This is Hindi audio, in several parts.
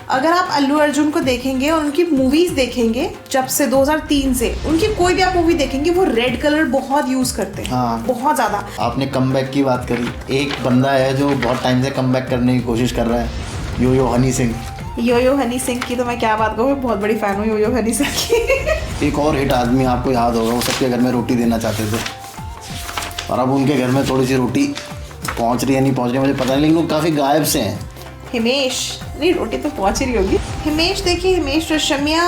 अगर आप अल्लू अर्जुन को देखेंगे और उनकी मूवीज देखेंगे जब से 2003 से, उनकी कोई भी आप मूवी देखेंगे वो रेड कलर बहुत यूज करते हैं। हाँ। बहुत ज्यादा। आपने कमबैक की बात करी, एक बंदा है जो बहुत टाइम से कमबैक करने की कोशिश कर रहा है, यो हनी सिंह। यो हनी सिंह की तो मैं क्या बात करूँ, बहुत बड़ी फैन हूँ यो हनी सिंह की। एक और हिट आदमी आपको याद होगा, वो सबके घर में रोटी देना चाहते थे और अब उनके घर में थोड़ी सी रोटी पहुंच रही है नहीं पहुंच रही मुझे पता नहीं, लेकिन वो काफ़ी गायब से हैं। हिमेश, नहीं रोटी तो पहुंच रही होगी। हिमेश देखिए, हिमेश रेशमिया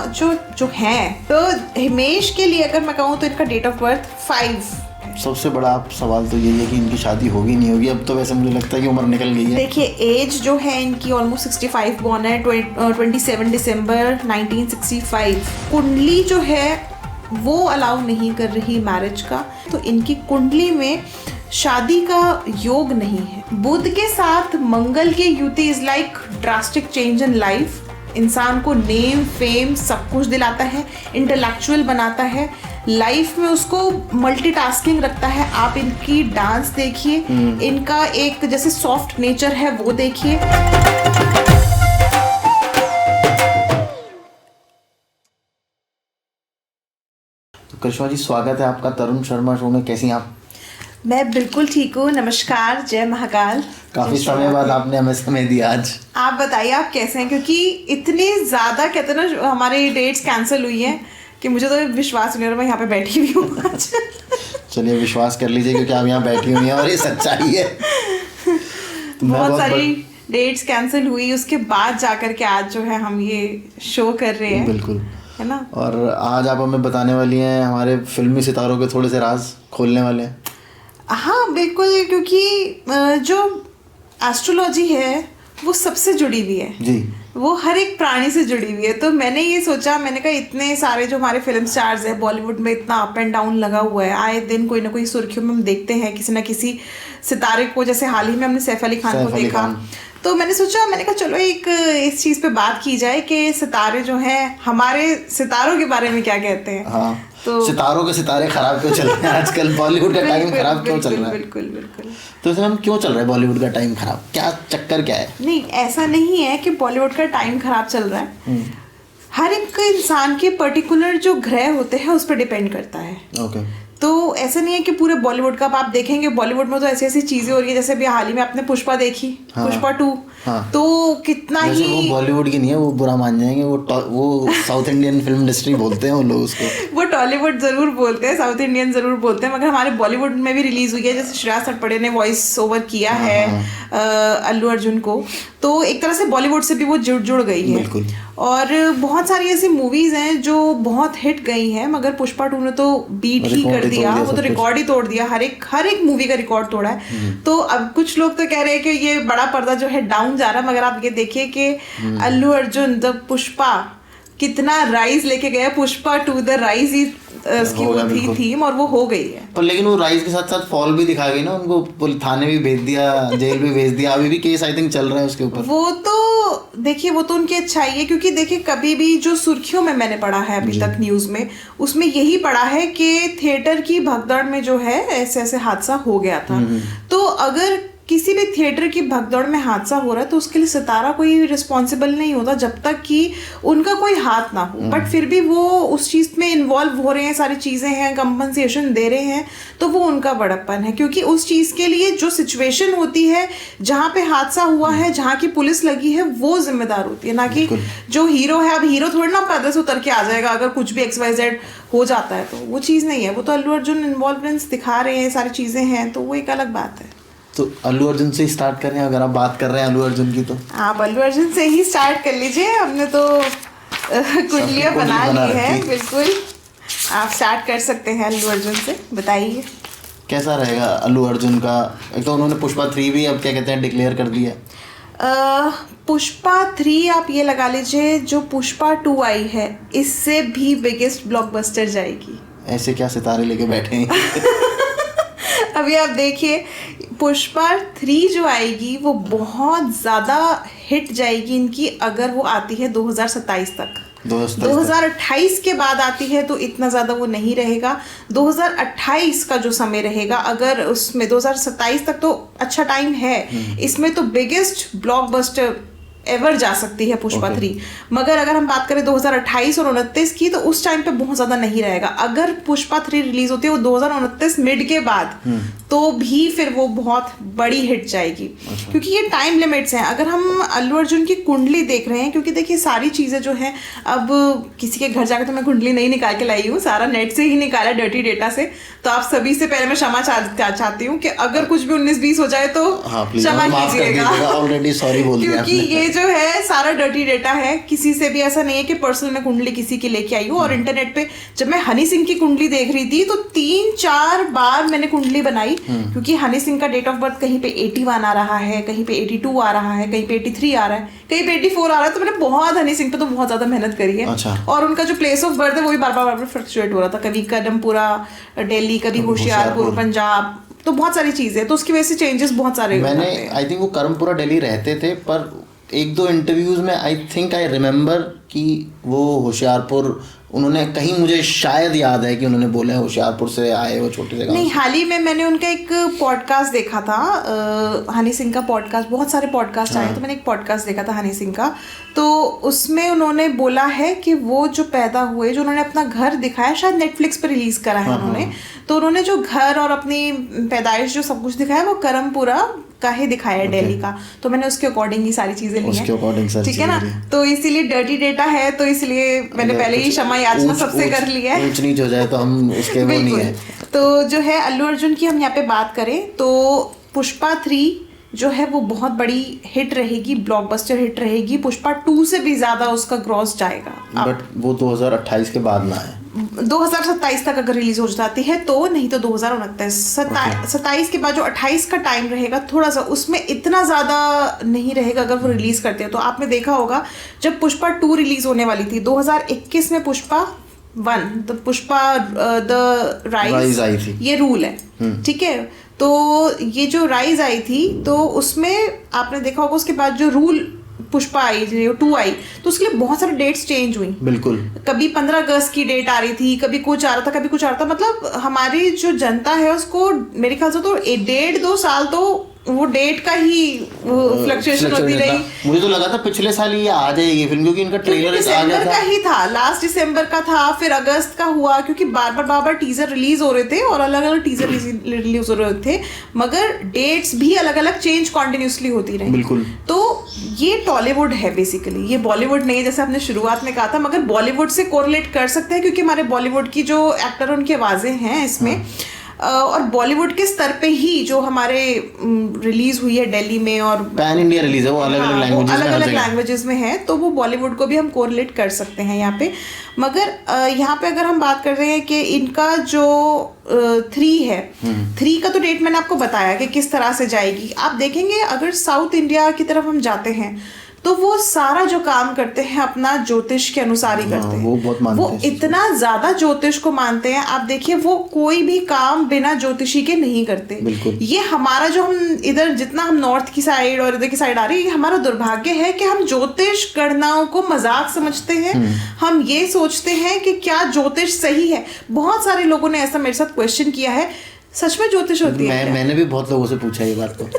जो हैं, तो हिमेश के लिए अगर मैं कहूँ तो इनका डेट ऑफ बर्थ 5। सबसे बड़ा सवाल तो यही है कि इनकी शादी होगी नहीं होगी। अब तो वैसे मुझे लगता है कि उम्र निकल गई है। देखिए एज जो है इनकी ऑलमोस्ट 65 बॉर्न है, 27 दिसंबर 1965। कुंडली जो है वो अलाउ नहीं कर रही मैरिज का, तो इनकी कुंडली में शादी का योग नहीं है। बुध के साथ मंगल के युति is like drastic change in life. इंसान को नेम फेम सब कुछ दिलाता है, इंटेलेक्चुअल बनाता है, लाइफ में उसको मल्टीटास्किंग रखता है। आप इनकी डांस देखिए, इनका एक जैसे सॉफ्ट नेचर है वो देखिए। तो करिश्मा जी, स्वागत है आपका तरुण शर्मा शो में। कैसी हैं आप? मैं बिल्कुल ठीक हूँ, नमस्कार, जय महाकाल। काफी समय बाद आपने हमें समय दिया आज। आप बताइए आप कैसे हैं, क्योंकि इतनी ज़्यादा कहते हैं ना हमारी डेट्स कैंसिल हुई हैं कि मुझे तो विश्वास नहीं हो रहा मैं यहाँ पे बैठी हुई हूँ आज। चलिए विश्वास कर लीजिए क्योंकि आप यहाँ बैठी हुई हैं और ये सच्चाई है। तो बहुत सारी डेट्स कैंसिल हुई, उसके बाद जाकर के आज जो है हम ये शो कर रहे हैं। बिल्कुल, है ना। और आज आप हमें बताने वाली हैं, हमारे फिल्मी सितारों के थोड़े से राज खोलने वाले हैं। हाँ बिल्कुल, क्योंकि जो एस्ट्रोलॉजी है वो सबसे जुड़ी हुई है जी, वो हर एक प्राणी से जुड़ी हुई है। तो मैंने ये सोचा, मैंने कहा इतने सारे जो हमारे फिल्म स्टार्स है बॉलीवुड में, इतना अप एंड डाउन लगा हुआ है, आए दिन कोई ना कोई सुर्खियों में हम देखते हैं किसी ना किसी सितारे को। जैसे हाल ही में हमने सैफ अली खान को देखा, तो मैंने सोचा, मैंने कहा चलो एक इस चीज़ पे बात की जाए कि सितारे जो हैं, हमारे सितारों के बारे में क्या कहते हैं। हाँ, तो सितारों के सितारे खराब क्यों चल रहे हैं आजकल, बॉलीवुड का टाइम खराब क्यों चल रहा है? बिल्कुल बिल्कुल। तो इसमें हम क्यों चल रहा है बॉलीवुड का टाइम खराब, क्या चक्कर क्या है? नहीं, ऐसा नहीं है कि बॉलीवुड का टाइम खराब चल रहा है। हर एक इंसान के पर्टिकुलर जो ग्रह होते हैं उस पर डिपेंड करता है। ओके। तो ऐसा नहीं है कि पूरे बॉलीवुड का आप देखेंगे, बॉलीवुड में तो ऐसी ऐसी चीजें हो रही है, जैसे अभी हाल ही में आपने पुष्पा देखी। हाँ, पुष्पा 2। हाँ, तो कितना ही वो बॉलीवुड की नहीं है, वो बुरा मान जाएंगे, वो साउथ इंडियन फिल्म इंडस्ट्री बोलते हैं वो लोग उसको। वो टॉलीवुड जरूर बोलते हैं, साउथ इंडियन जरूर बोलते हैं, मगर हमारे बॉलीवुड में भी रिलीज हुई है। जैसे श्रेया सटपड़े ने वॉइस ओवर किया है अल्लू अर्जुन को, तो एक तरह से बॉलीवुड से भी वो जुड़ गई है। बिल्कुल। और बहुत सारी ऐसी मूवीज हैं जो बहुत हिट गई हैं, मगर पुष्पा 2 ने तो बीट ही कर दिया, वो तो रिकॉर्ड ही तोड़ दिया, हर एक मूवी का रिकॉर्ड तोड़ा है। तो अब कुछ लोग तो कह रहे हैं कि ये बड़ा पर्दा जो है डाउन जा रहा है, मगर आप ये देखिए कि अल्लू अर्जुन द पुष्पा कितना राइज लेके गया। पुष्पा 2 द राइज ही उसकी वो थी थीम, और वो हो गई है। पर लेकिन वो राइज के साथ साथ फॉल भी दिखा गई ना, उनको थाने भी भेज दिया, जेल भी भेज दिया, अभी भी केस आई थिंक चल रहा है उसके ऊपर। वो तो देखिए, वो तो उनकी अच्छाई है, क्योंकि देखिए कभी भी जो सुर्खियों में मैंने पढ़ा है अभी तक न्यूज में, उसमें यही पढ़ा है कि थिएटर की भगदड़ में जो है ऐसे ऐसे हादसा हो गया था। तो अगर किसी भी थिएटर की भगदड़ में हादसा हो रहा है तो उसके लिए सितारा कोई रिस्पॉन्सिबल नहीं होता जब तक कि उनका कोई हाथ ना हो। बट फिर भी वो उस चीज़ में इन्वॉल्व हो रहे हैं, सारी चीज़ें हैं, कंपनसेशन दे रहे हैं, तो वो उनका बड़प्पन है। क्योंकि उस चीज़ के लिए जो सिचुएशन होती है, जहाँ पे हादसा हुआ है, जहाँ की पुलिस लगी है, वो जिम्मेदार होती है, ना कि जो हीरो है। अब हीरो थोड़ी ना पैदल से उतर के आ जाएगा अगर कुछ भी XYZ हो जाता है, तो वो चीज़ नहीं है। वो तो अल्लू अर्जुन इन्वॉल्वमेंट्स दिखा रहे हैं, सारी चीज़ें हैं, तो वो एक अलग बात है। तो अल्लू अर्जुन से ही स्टार्ट करें, अगर आप बात कर रहे हैं अल्लू अर्जुन की, तो आप अल्लू अर्जुन से ही स्टार्ट कर लीजिए। हमने तो कुंडलियाँ बना ली है। बिल्कुल, आप स्टार्ट कर सकते हैं अल्लू अर्जुन से। बताइए कैसा रहेगा अल्लू अर्जुन का। एक तो उन्होंने पुष्पा 3 भी अब क्या कहते हैं डिक्लेयर कर दिया। पुष्पा 3 आप ये लगा लीजिए, जो पुष्पा 2 आई है इससे भी बिगेस्ट ब्लॉकबस्टर जाएगी। ऐसे क्या सितारे लेके बैठे हैं। अभी आप देखिए, पुष्पा 3 जो आएगी वो बहुत ज़्यादा हिट जाएगी इनकी, अगर वो आती है 2027 तक। 2028 के बाद आती है तो इतना ज़्यादा वो नहीं रहेगा। 2028 का जो समय रहेगा, अगर उसमें 2027 तक तो अच्छा टाइम है, इसमें तो बिगेस्ट ब्लॉकबस्टर एवर जा सकती है पुष्पा 3। मगर अगर हम बात करें 2028 और 29 की, तो उस टाइम पे बहुत ज्यादा नहीं रहेगा। अगर पुष्पा 3 रिलीज होती है वो 2029 मिड के बाद, तो भी फिर वो बहुत बड़ी हिट जाएगी। क्योंकि ये टाइम लिमिट्स हैं। अगर हम अल्लू अर्जुन की कुंडली देख रहे हैं, क्योंकि देखिए सारी चीजें जो है, अब किसी के घर जाकर तो मैं कुंडली नहीं निकाल के लाई हूँ, सारा नेट से ही निकाला, डर्टी डेटा से। तो आप सभी से पहले मैं क्षमा चाहती हूँ कि अगर कुछ भी 19-20 हो जाए तो क्षमा कीजिएगा, ऑलरेडी सॉरी बोल दिया क्योंकि ये जो है सारा डर्टी डेटा है। किसी से भी ऐसा नहीं है कि पर्सनल में कुंडली किसी की लेके आई हूँ। और इंटरनेट पे जब मैं हनी सिंह की कुंडली देख रही थी तो 3-4 बार मैंने कुंडली बनाई, क्योंकि हनी सिंह का डेट ऑफ बर्थ कहीं पे 81 आ रहा है, कहीं पे 82 आ रहा है, कहीं पे 83 आ रहा है, कहीं पे 84 आ रहा है। तो मैंने बहुत हनी सिंह पे तो बहुत ज्यादा मेहनत करी है। और उनका जो प्लेस ऑफ बर्थ है वो भी बार बार फ्लक्चुएट हो रहा था, कभी कदमपुरा दिल्ली, कभी होशियारपुर पंजाब, तो बहुत सारी चीजें, तो उसकी वजह से चेंजेस बहुत सारे। मैंने आई थिंक वो करमपुरा दिल्ली रहते थे, पर 1-2 इंटरव्यूज में आई रिमेम्बर कि वो होशियारपुर, उन्होंने कहीं, मुझे शायद याद है कि उन्होंने बोले होशियारपुर से आए वो छोटे से गाँव। नहीं, हाल ही में मैंने उनका एक पॉडकास्ट देखा था, हनी सिंह का पॉडकास्ट, बहुत सारे पॉडकास्ट आए, तो मैंने एक पॉडकास्ट देखा था हनी सिंह का, तो उसमें उन्होंने बोला है कि वो जो पैदा हुए, जो उन्होंने अपना घर दिखाया, शायद नेटफ्लिक्स पर रिलीज करा है उन्होंने, तो उन्होंने जो घर और अपनी पैदाइश जो सब कुछ दिखाया वो करमपुरा का ही दिखाया है, दिल्ली का। तो मैंने उसके अकॉर्डिंग ही सारी चीजें ली हैं, ठीक है ना। तो इसीलिए डर्टी डेटा है, तो इसलिए मैंने पहले ही क्षमा याचना सबसे कर लिया है, ऊंच नीच हो जाए तो हम उसके वो नहीं है। तो जो है अल्लू अर्जुन की हम यहाँ पे बात करें तो पुष्पा 3 जो है वो बहुत बड़ी हिट रहेगी, ब्लॉकबस्टर हिट रहेगी। पुष्पा 2 से भी ज्यादा उसका ग्रॉस जाएगा। बट वो 2028 के बाद ना है, 2027 तक अगर रिलीज हो जाती है तो, नहीं तो 2029, 27 के बाद जो 28 का टाइम रहेगा, थोड़ा सा उसमें इतना ज्यादा नहीं रहेगा अगर वो रिलीज करते हैं। तो आपने देखा होगा जब पुष्पा 2 रिलीज होने वाली थी 2021 में, पुष्पा 1 तो पुष्पा द राइज आई थी, ये रूल है, ठीक है। तो ये जो राइज आई थी तो उसमें आपने देखा होगा उसके बाद जो रूल पुष्पा आई, जो 2 आई, तो उसके लिए बहुत सारे डेट्स चेंज हुई। बिल्कुल, कभी 15 अगस्त की डेट आ रही थी, कभी कुछ आ रहा था, कभी कुछ आ रहा था। मतलब हमारी जो जनता है उसको मेरे ख्याल से तो 1.5-2 साल तो वो डेट का ही फ्लक्चुएशन होती रही। मुझे तो लगा था पिछले साल ये आ जाएगी फिल्म, क्योंकि इनका ट्रेलर आ गया था, का ही था, लास्ट दिसंबर का था, फिर अगस्त का हुआ, क्योंकि बार बार टीजर रिलीज हो रहे थे और अलग अलग टीजर रिलीज हो रहे थे, मगर डेट्स भी अलग अलग चेंज कॉन्टिन्यूसली होती रही। बिल्कुल। तो ये टॉलीवुड है बेसिकली, ये बॉलीवुड नहीं है, जैसे आपने शुरुआत में कहा था, मगर बॉलीवुड से कोरिलेट कर सकते हैं, क्योंकि हमारे बॉलीवुड की जो एक्टर उनकी आवाजें हैं इसमें, और बॉलीवुड के स्तर पे ही जो हमारे रिलीज हुई है दिल्ली में, और पैन इंडिया रिलीज है, वो अलग-अलग लैंग्वेजेस में है, तो वो बॉलीवुड को भी हम कोरिलेट कर सकते हैं यहाँ पे। मगर यहाँ पे अगर हम बात कर रहे हैं कि इनका जो 3 है, 3 का तो डेट मैंने आपको बताया कि किस तरह से जाएगी। आप देखेंगे अगर साउथ इंडिया की तरफ हम जाते हैं तो वो सारा जो काम करते हैं अपना ज्योतिष के अनुसार ही करते हैं, वो बहुत मानते वो हैं, इतना ज्यादा ज्योतिष को मानते हैं। आप देखिए वो कोई भी काम बिना ज्योतिषी के नहीं करते। बिल्कुल। ये हमारा जो हम इधर जितना हम नॉर्थ की साइड और इधर की साइड आ रही है, ये हमारा दुर्भाग्य है कि हम ज्योतिष गणनाओं को मजाक समझते हैं। हम ये सोचते हैं कि क्या ज्योतिष सही है। बहुत सारे लोगों ने ऐसा मेरे साथ क्वेश्चन किया है, सच में ज्योतिष होती है? मैंने भी बहुत लोगों से पूछा ये बात। तो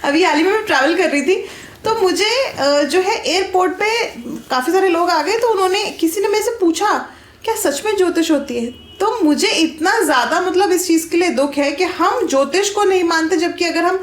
अभी हाल ही में मैं ट्रैवल कर रही थी तो मुझे जो है एयरपोर्ट पे काफ़ी सारे लोग आ गए, तो उन्होंने, किसी ने मेरे से पूछा क्या सच में ज्योतिष होती है? तो मुझे इतना ज़्यादा मतलब इस चीज़ के लिए दुख है कि हम ज्योतिष को नहीं मानते, जबकि अगर हम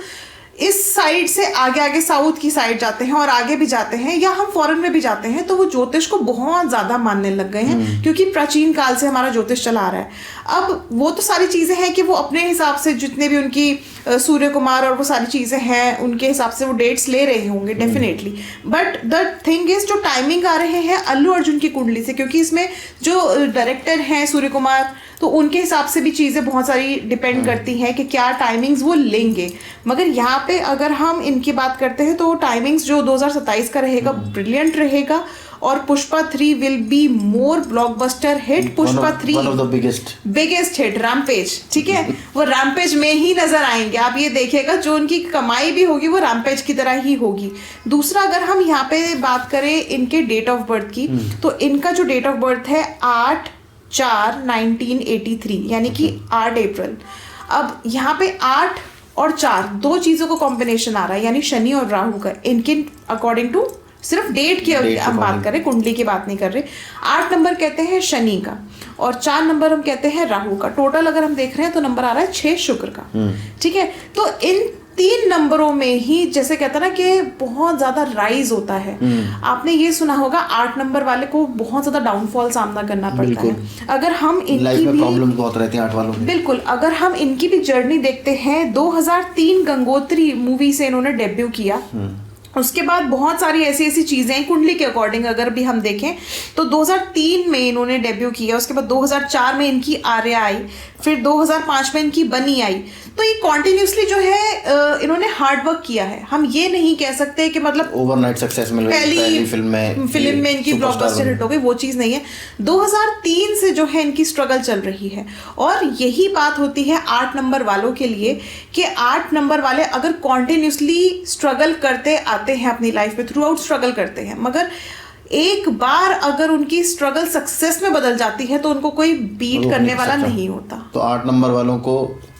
इस साइड से आगे साउथ की साइड जाते हैं और आगे भी जाते हैं, या हम फॉरेन में भी जाते हैं, तो वो ज्योतिष को बहुत ज़्यादा मानने लग गए हैं, क्योंकि प्राचीन काल से हमारा ज्योतिष चला आ रहा है। अब वो तो सारी चीज़ें हैं कि वो अपने हिसाब से जितने भी उनकी सूर्य कुमार और वो सारी चीज़ें हैं उनके हिसाब से वो डेट्स ले रहे होंगे definitely. But the thing is, जो टाइमिंग आ रहे हैं अल्लू अर्जुन की कुंडली से, क्योंकि इसमें जो डायरेक्टर हैं सूर्य कुमार, तो उनके हिसाब से भी चीज़ें बहुत सारी डिपेंड करती हैं कि क्या टाइमिंग्स वो लेंगे। मगर यहाँ पे अगर हम इनकी बात करते हैं तो टाइमिंग्स जो 2027 का रहेगा ब्रिलियंट रहेगा, और Pushpa 3 will be more blockbuster hit. Pushpa 3 one of the biggest hit, rampage, ठीक है, वो रैम्पेज में ही नजर आएंगे। आप ये देखिएगा जो उनकी कमाई भी होगी वो रैम्पेज की तरह ही होगी। दूसरा, अगर हम यहाँ पे बात करें इनके डेट ऑफ बर्थ की, तो इनका जो डेट ऑफ बर्थ है 8/4/1983, यानी कि 8 अप्रैल। अब यहाँ पे 8 और 4 दो चीज़ों का कॉम्बिनेशन आ रहा है, यानी शनि और राहु का, इनके अकॉर्डिंग टू सिर्फ डेट की हम बात कर रहे, कुंडली की बात नहीं कर रहे। 8 नंबर कहते हैं शनि का, और 4 नंबर हम कहते हैं राहु का। टोटल अगर हम देख रहे हैं तो नंबर आ रहा है 6 शुक्र का। ठीक है, तो इन 3 नंबरों में ही जैसे कहता ना कि बहुत ज्यादा राइज होता है। आपने ये सुना होगा 8 नंबर वाले को बहुत ज्यादा डाउनफॉल सामना करना पड़ता है। अगर हम लाइफ में प्रॉब्लम्स बहुत रहती हैं 8 वालों में। बिल्कुल, अगर हम इनकी भी जर्नी देखते हैं, 2003 गंगोत्री मूवी से इन्होंने डेब्यू किया। उसके बाद बहुत सारी ऐसी ऐसी चीजें कुंडली के अकॉर्डिंग अगर भी हम देखें तो 2003 में इन्होंने डेब्यू किया, उसके बाद 2004 में इनकी आर्या आई, फिर 2005 में इनकी बनी आई। तो ये कॉन्टिन्यूसली जो है इन्होंने हार्ड वर्क किया है। हम ये नहीं कह सकते कि मतलब ओवरनाइट सक्सेस मिल गई, पहली फिल्म में इनकी ब्लॉकबस्टर हिट हो गई, वो चीज नहीं है। 2003 से जो है इनकी स्ट्रगल चल रही है, और यही बात होती है 8 नंबर वालों के लिए कि 8 नंबर वाले अगर कॉन्टिन्यूसली स्ट्रगल करते आते हैं अपनी लाइफ में, थ्रू आउट स्ट्रगल करते हैं, मगर एक बार अगर उनकी स्ट्रगल सक्सेस में बदल जाती है तो उनको कोई बीट करने वाला नहीं होता। तो 8 नंबर वालों को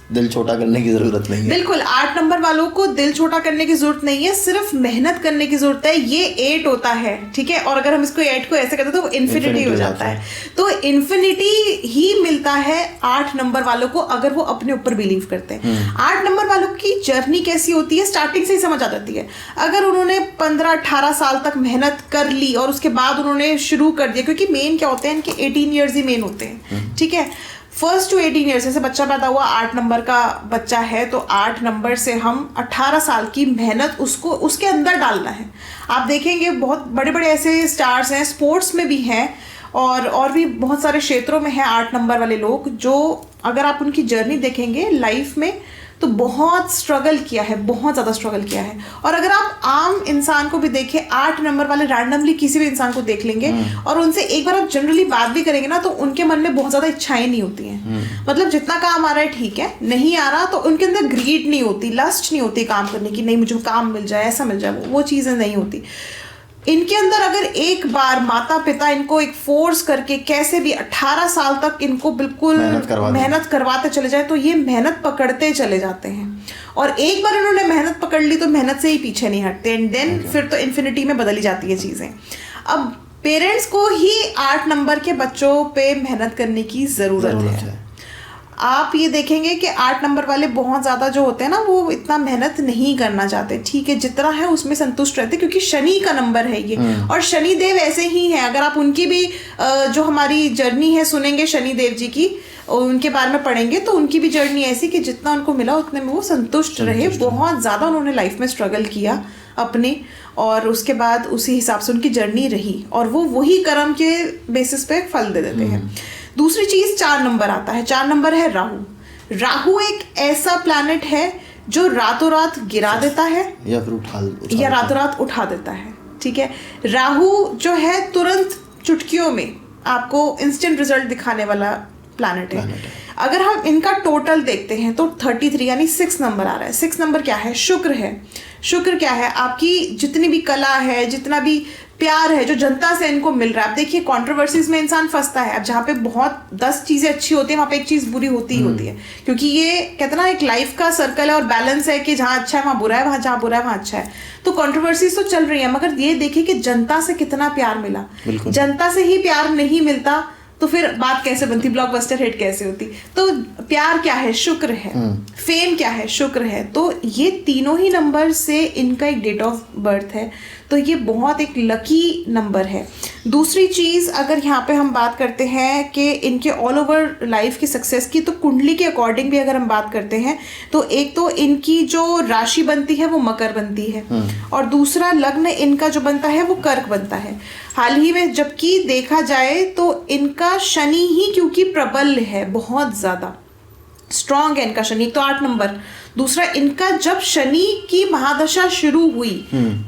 दिल छोटा करने की जरूरत नहीं है। बिल्कुल, 8 नंबर वालों को दिल छोटा करने की जरूरत नहीं है, सिर्फ मेहनत करने की जरूरत है। ये 8 होता है, ठीक है, और अगर हम इसको 8 को ऐसे करते तो वो इन्फिनिटी हो जाता है। तो इन्फिनिटी ही मिलता है 8 नंबर वालों को अगर वो अपने ऊपर बिलीव करते हैं। 8 नंबर वालों की जर्नी कैसी होती है स्टार्टिंग से ही समझ आ जाती है। अगर उन्होंने 15-18 साल तक मेहनत कर ली और उसके बाद उन्होंने शुरू कर दिया, क्योंकि मेन क्या होते हैं इनके 18 ईयर्स ही मेन होते हैं, ठीक है, फर्स्ट टू 18 ईयर्स। जैसे बच्चा पैदा हुआ 8 नंबर का बच्चा है तो 8 नंबर से हम 18 साल की मेहनत उसको उसके अंदर डालना है। आप देखेंगे बहुत बड़े बड़े ऐसे स्टार्स हैं, स्पोर्ट्स में भी हैं और भी बहुत सारे क्षेत्रों में हैं 8 नंबर वाले लोग, जो अगर आप उनकी जर्नी देखेंगे लाइफ में तो बहुत स्ट्रगल किया है, बहुत ज़्यादा स्ट्रगल किया है। और अगर आप आम इंसान को भी देखें, 8 नंबर वाले रैंडमली किसी भी इंसान को देख लेंगे और उनसे एक बार आप जनरली बात भी करेंगे ना तो उनके मन में बहुत ज़्यादा इच्छाएं नहीं होती हैं। मतलब जितना काम आ रहा है ठीक है, नहीं आ रहा तो उनके अंदर ग्रीड नहीं होती, लस्ट नहीं होती काम करने की, नहीं मुझे काम मिल जाए, ऐसा मिल जाए, वो चीज़ें नहीं होती इनके अंदर। अगर एक बार माता पिता इनको एक फोर्स करके कैसे भी 18 साल तक इनको बिल्कुल मेहनत करवाते चले जाए तो ये मेहनत पकड़ते चले जाते हैं, और एक बार इन्होंने मेहनत पकड़ ली तो मेहनत से ही पीछे नहीं हटते, एंड देन फिर तो इन्फिनिटी में बदली जाती है चीज़ें। अब पेरेंट्स को ही 8 नंबर के बच्चों पे मेहनत करने की ज़रूरत है। आप ये देखेंगे कि 8 नंबर वाले बहुत ज़्यादा जो होते हैं ना वो इतना मेहनत नहीं करना चाहते, ठीक है, जितना है उसमें संतुष्ट रहते, क्योंकि शनि का नंबर है ये, और शनि देव ऐसे ही हैं। अगर आप उनकी भी जो हमारी जर्नी है सुनेंगे शनि देव जी की, उनके बारे में पढ़ेंगे तो उनकी भी जर्नी ऐसी कि जितना उनको मिला उतने में वो संतुष्ट रहे। बहुत ज़्यादा उन्होंने लाइफ में स्ट्रगल किया अपने, और उसके बाद उसी हिसाब से उनकी जर्नी रही, और वो वही कर्म के बेसिस पे फल दे देते हैं। दूसरी चीज 4 नंबर आता है। 4 नंबर है राहु। राहु एक ऐसा प्लैनेट है जो रातों रात गिरा देता है या फिर या रातों रात उठा देता है, ठीक है। राहु जो है तुरंत चुटकियों में आपको इंस्टेंट रिजल्ट दिखाने वाला प्लैनेट है। अगर हम इनका टोटल देखते हैं तो 33 यानी 6 नंबर आ रहा है। 6 नंबर क्या है? शुक्र है। शुक्र क्या है? आपकी जितनी भी कला है, जितना भी प्यार है जो जनता से इनको मिल रहा है। आप देखिए कंट्रोवर्सीज में इंसान फंसता है। अब जहाँ पे बहुत 10 चीजें अच्छी होती है वहाँ पे एक चीज बुरी होती ही होती है, क्योंकि ये कहते ना एक लाइफ का सर्कल है और बैलेंस है कि जहाँ अच्छा है वहाँ बुरा है, वहाँ जहाँ बुरा है वहाँ अच्छा है। तो कंट्रोवर्सीज तो चल रही है, मगर ये देखिए कि जनता से कितना प्यार मिला। जनता से ही प्यार नहीं मिलता तो फिर बात कैसे बनती, ब्लॉकबस्टर हिट कैसे होती। तो प्यार क्या है? शुक्र है। फेम क्या है? शुक्र है। तो ये तीनों ही नंबर से इनका एक डेट ऑफ बर्थ है, तो ये बहुत एक लकी नंबर है। दूसरी चीज़ अगर यहाँ पे हम बात करते हैं कि इनके ऑल ओवर लाइफ की सक्सेस की, तो कुंडली के अकॉर्डिंग भी अगर हम बात करते हैं तो एक तो इनकी जो राशि बनती है वो मकर बनती है, और दूसरा लग्न इनका जो बनता है वो कर्क बनता है। हाल ही में जबकि देखा जाए तो इनका शनि ही क्योंकि प्रबल है, बहुत ज़्यादा स्ट्रॉन्ग है इनका शनि, तो 8 नंबर। दूसरा इनका जब शनि की महादशा शुरू हुई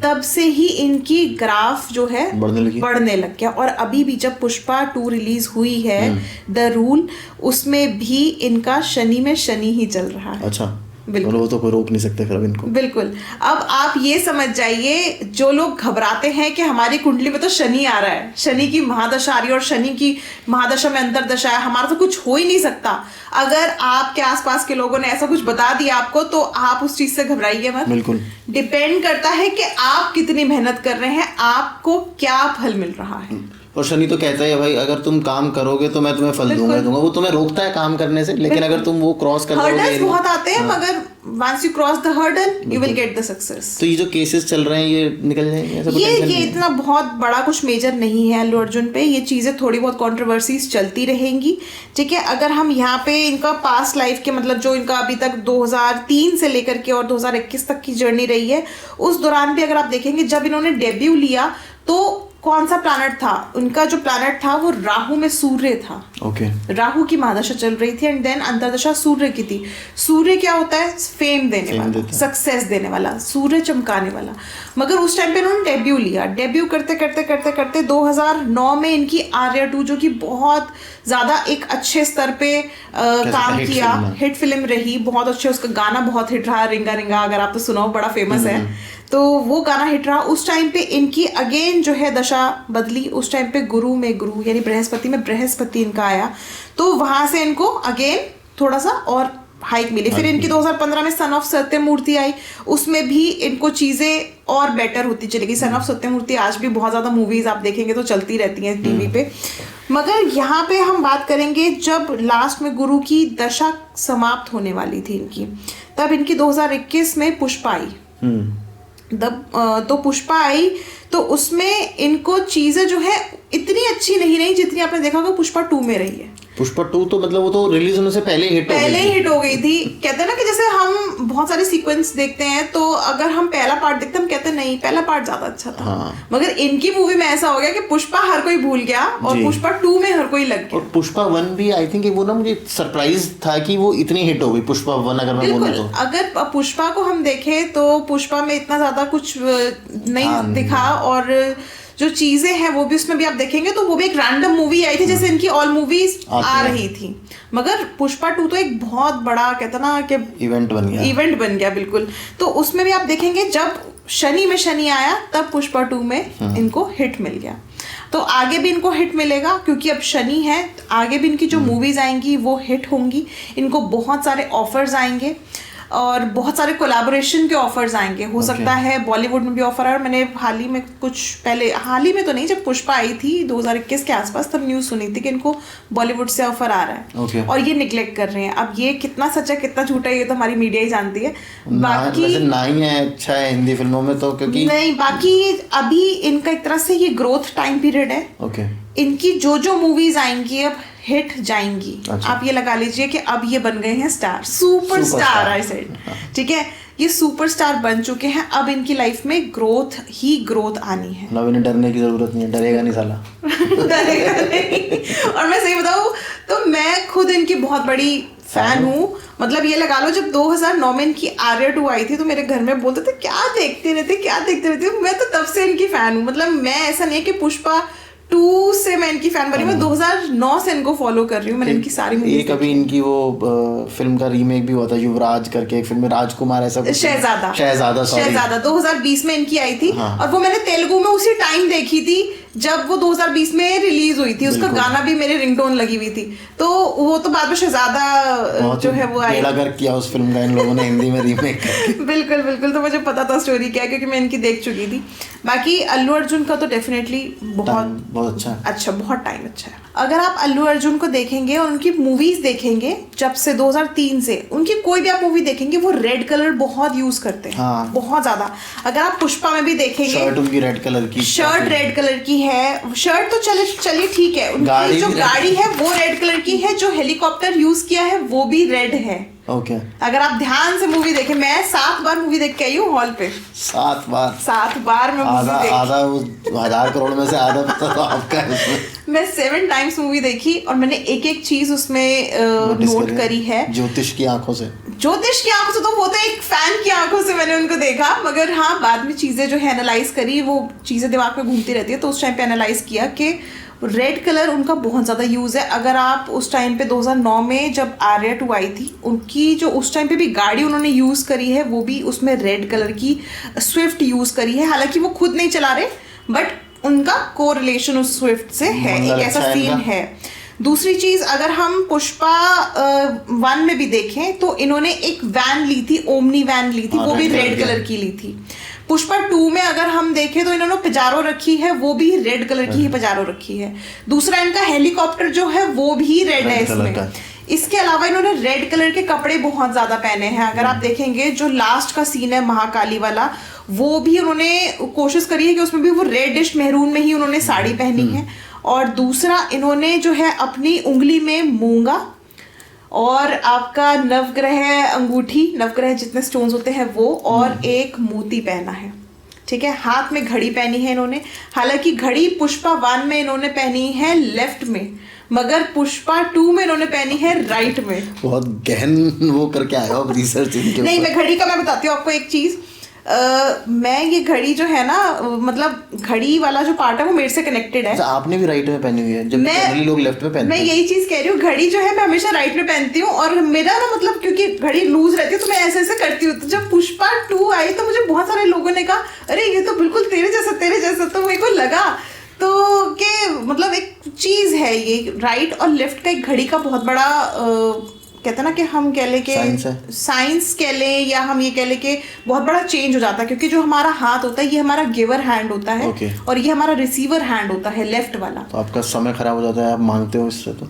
तब से ही इनकी ग्राफ जो है बढ़ने लग गया। और अभी भी जब पुष्पा 2 रिलीज हुई है द रूल, उसमें भी इनका शनि में शनि ही चल रहा है। अच्छा, बिल्कुल। वो तो कोई रोक नहीं सकते फिर अब इनको। बिल्कुल। अब आप ये समझ जाइए, जो लोग घबराते हैं कि हमारी कुंडली में तो शनि आ रहा है, शनि की महादशा आ रही है और शनि की महादशा में अंतरदशा है, हमारा तो कुछ हो ही नहीं सकता, अगर आपके आसपास के लोगों ने ऐसा कुछ बता दिया आपको, तो आप उस चीज से घबराइए मत। बिल्कुल। डिपेंड करता है कि आप कितनी मेहनत कर रहे हैं, आपको क्या फल मिल रहा है। और शनि तो कहता है भाई अगर तुम काम करोगे तो मैं तुम्हें फल दूंगा। वो तुम्हें रोकता है काम करने से, लेकिन अगर तुम वो क्रॉस कर जाओगे, हर्डल्स बहुत आते हैं, मगर once you cross the hurdle you will get the success। तो ये जो केसेस चल रहे हैं ये निकल जाएंगे, ऐसा कुछ ये इतना बहुत बड़ा कुछ मेजर नहीं है अल्लू अर्जुन पे। ये चीजें थोड़ी बहुत कंट्रोवर्सीज चलती रहेंगी, ठीक है। अगर हम यहाँ पे इनका पास्ट लाइफ के मतलब जो इनका अभी तक 2003 से लेकर के और 2021 तक की जर्नी रही है, उस दौरान भी अगर आप देखेंगे, जब इन्होंने डेब्यू लिया तो कौन सा प्लैनेट था उनका? जो प्लैनेट था वो राहु में सूर्य था। ओके। राहु की महादशा चल रही थी एंड देन अंतर्दशा सूर्य की थी। सूर्य क्या होता है? फेम देने वाला, सक्सेस देने वाला, सूर्य चमकाने वाला। मगर उस टाइम पे इन्होंने डेब्यू लिया। डेब्यू करते करते करते करते 2009 में इनकी आर्या 2, जो कि बहुत ज्यादा एक अच्छे स्तर पे काम किया, हिट फिल्म रही, बहुत अच्छे, उसका गाना बहुत हिट रहा, रिंगा रिंगा, अगर आप तो सुनाओ, बड़ा फेमस है, तो वो गाना हिट रहा। उस टाइम पे इनकी अगेन जो है दशा बदली। उस टाइम पे गुरु में गुरु यानी बृहस्पति में बृहस्पति इनका आया, तो वहां से इनको अगेन थोड़ा सा और हाइक मिली। फिर इनकी 2015 में सन ऑफ सत्यमूर्ति आई, उसमें भी इनको चीजें और बेटर होती चली गई। सन ऑफ सत्यमूर्ति आज भी बहुत ज्यादा मूवीज आप देखेंगे तो चलती रहती हैं टीवी पे। मगर यहाँ पे हम बात करेंगे जब लास्ट में गुरु की दशा समाप्त होने वाली थी इनकी, तब इनकी 2021 में पुष्पा आई। तो पुष्पा आई तो उसमें इनको चीजें जो है इतनी अच्छी नहीं रही जितनी आपने देखा होगा पुष्पा 2 में रही है। पुष्पा 2 तो मतलब वो तो रिलीज होने से पहले हिट हो गई थी। कहते हैं ना कि जैसे हम बहुत सारे सीक्वेंस देखते हैं, तो अगर हम पहला पार्ट देखते हैं, हम कहते हैं नहीं पहला पार्ट ज्यादा अच्छा था। हाँ। मगर इनकी मूवी में ऐसा हो गया कि पुष्पा हर कोई भूल गया और पुष्पा 2 में हर कोई लग गया। और पुष्पा 1 भी आई थिंक वो ना मुझे सरप्राइज था कि वो इतनी हिट हो गई पुष्पा 1। अगर मैं बोलूं तो अगर पुष्पा को हम देखें तो पुष्पा में इतना ज्यादा कुछ नहीं दिखा, और जो चीजें हैं वो भी उसमें भी आप देखेंगे तो वो भी एक रैंडम मूवी आई थी, जैसे इनकी ऑल मूवीज आ रही थी। मगर पुष्पा 2 तो एक बहुत बड़ा कहता ना कि इवेंट बन गया बिल्कुल। तो उसमें भी आप देखेंगे जब शनि में शनि आया तब पुष्पा 2 में इनको हिट मिल गया। तो आगे भी इनको हिट मिलेगा क्योंकि अब शनि है, आगे भी इनकी जो मूवीज आएंगी वो हिट होंगी। इनको बहुत सारे ऑफर्स आएंगे और बहुत सारे कोलैबोरेशन के ऑफर्स आएंगे। हो सकता है बॉलीवुड में भी ऑफर आए। मैंने हाल ही में हाल ही में तो नहीं, जब पुष्पा आई थी 2021 के आसपास, तब न्यूज़ सुनी थी कि इनको बॉलीवुड से ऑफर आ रहा है और ये निगलेक्ट कर रहे हैं। अब ये कितना सच है कितना झूठा है ये तो हमारी मीडिया ही जानती है। बाकी नहीं है अच्छा है हिंदी फिल्मों में तो, क्योंकि नहीं, बाकी अभी इनका एक तरह से ये ग्रोथ टाइम पीरियड है। इनकी जो मूवीज आएंगी अब हिट जाएंगी। अच्छा। आप ये लगा लीजिए कि अब ये बन गए हैं स्टार, सुपरस्टार आई सेड, ठीक है, ये सुपरस्टार बन चुके हैं। अब इनकी लाइफ में ग्रोथ ही ग्रोथ आनी है। मतलब इन्हें डरने की जरूरत नहीं है, डरेगा नहीं साला। डरेगा नहीं। और मैं सही बताऊं तो मैं खुद इनकी बहुत बड़ी फैन हूँ। मतलब ये लगा लो जब 2009 में इनकी आर्या 2 आई थी तो मेरे घर में बोलते थे क्या देखते रहते। मैं तो तब से इनकी फैन हूँ। मतलब मैं ऐसा नहीं है कि पुष्पा 2 से मैं इनकी फैन बनी, मैं 2009 से इनको फॉलो कर रही हूँ। मैंने इनकी सारी मूवीज एक अभी इनकी वो फिल्म का रीमेक भी हुआ था युवराज करके, एक फिल्म में राजकुमार ऐसा कुछ, शहजादा 2020 में इनकी आई थी। और वो मैंने तेलुगु में उसी टाइम देखी थी जब वो 2020 में रिलीज हुई थी। उसका गाना भी मेरे रिंगटोन लगी हुई थी। तो वो तो बाद में शहजादा जो है वो आई, बेड़ा किया उस फिल्म का इन लोगों ने हिंदी में रीमेक करके। बिल्कुल। तो मुझे पता था स्टोरी क्या है क्योंकि मैं इनकी देख चुकी थी। बाकी अल्लू अर्जुन का तो डेफिनेटली बहुत अच्छा बहुत टाइम अच्छा है। अगर आप अल्लू अर्जुन को देखेंगे और उनकी मूवीज देखेंगे जब से 2003 से, उनकी कोई भी आप मूवी देखेंगे वो रेड कलर बहुत यूज करते हैं। बहुत ज्यादा। अगर आप पुष्पा में भी देखेंगे शर्ट उनकी रेड कलर की, रेड कलर की है। शर्ट तो चलिए ठीक है, उनकी जो गाड़ी है वो रेड कलर की है, जो हेलीकॉप्टर यूज किया है वो भी रेड है। अगर आप ध्यान से मूवी देखें, मैं 7 बार मूवी देख के आई हूँ हॉल पे। 7 बार मैं मूवी देखी। आधा 1000 करोड़ में से आधा पता तो आपका है उसमें। मैं 7 टाइम्स मूवी देखी और मैंने एक चीज उसमें नोट करी है। ज्योतिष की आंखों से ज्योतिष की आंखों से तो वो तो एक फैन की आंखों से मैंने उनको देखा, मगर हाँ बाद में चीज़ें जो है एनालाइज करी, वो चीज़ें दिमाग में घूमती रहती है, तो उस टाइम पे एनालाइज किया कि रेड कलर उनका बहुत ज़्यादा यूज़ है। अगर आप उस टाइम पे 2009 में जब आर्या 2 आई थी, उनकी जो उस टाइम पे भी गाड़ी उन्होंने यूज़ करी है वो भी उसमें रेड कलर की स्विफ्ट यूज़ करी है। हालांकि वो खुद नहीं चला रहे, बट उनका कोरिलेशन उस स्विफ्ट से है, एक ऐसा सीन है। दूसरी चीज, अगर हम पुष्पा 1 में भी देखें तो इन्होंने एक वैन ली थी, ओमनी वैन ली थी, वो भी रेड कलर की ली थी। पुष्पा 2 में अगर हम देखें तो इन्होंने पिजारो रखी है, वो भी रेड कलर की ही पिजारो रखी है। दूसरा इनका हेलीकॉप्टर जो है वो भी रेड है इसमें। इसके अलावा इन्होंने रेड कलर के कपड़े बहुत ज्यादा पहने हैं। अगर आप देखेंगे जो लास्ट का सीन है महाकाली वाला, वो भी उन्होंने कोशिश करी है कि उसमें भी वो रेडिश मेहरून में ही उन्होंने साड़ी पहनी है। और दूसरा इन्होंने जो है अपनी उंगली में मूंगा और आपका नवग्रह अंगूठी, नवग्रह जितने स्टोन्स होते हैं वो, और एक मोती पहना है, ठीक है। हाथ में घड़ी पहनी है इन्होंने। हालांकि घड़ी पुष्पा 1 में इन्होंने पहनी है लेफ्ट में, मगर पुष्पा 2 में इन्होंने पहनी है राइट में। बहुत गहन वो करके आया हो रिसर्च इनके नहीं, मैं घड़ी का मैं बताती हूँ आपको एक चीज। मैं ये घड़ी जो है ना, मतलब घड़ी वाला जो पार्ट है वो मेरे से कनेक्टेड है। आपने भी राइट में पहनी हुई है, जब जनरली लोग लेफ्ट में पहनते हैं। मैं यही चीज कह रही हूँ, घड़ी जो है मैं हमेशा राइट में पहनती हूँ, और मेरा ना मतलब क्योंकि घड़ी लूज रहती है तो मैं ऐसे ऐसे करती हूँ। तो जब पुष्पा 2 आई तो मुझे बहुत सारे लोगों ने कहा अरे ये तो बिल्कुल तेरे जैसा, तो मेरे को लगा तो कि मतलब एक चीज है ये राइट और लेफ्ट का, एक घड़ी का बहुत बड़ा कहते हैं ना कि हम कह लें कि साइंस कह लें, या हम ये कह लें कि बहुत बड़ा चेंज हो जाता है। क्योंकि जो हमारा हाथ होता है ये हमारा गिवर हैंड होता है, और ये हमारा रिसीवर हैंड होता है लेफ्ट वाला। तो आपका समय खराब हो जाता है, आप मांगते हो इससे तो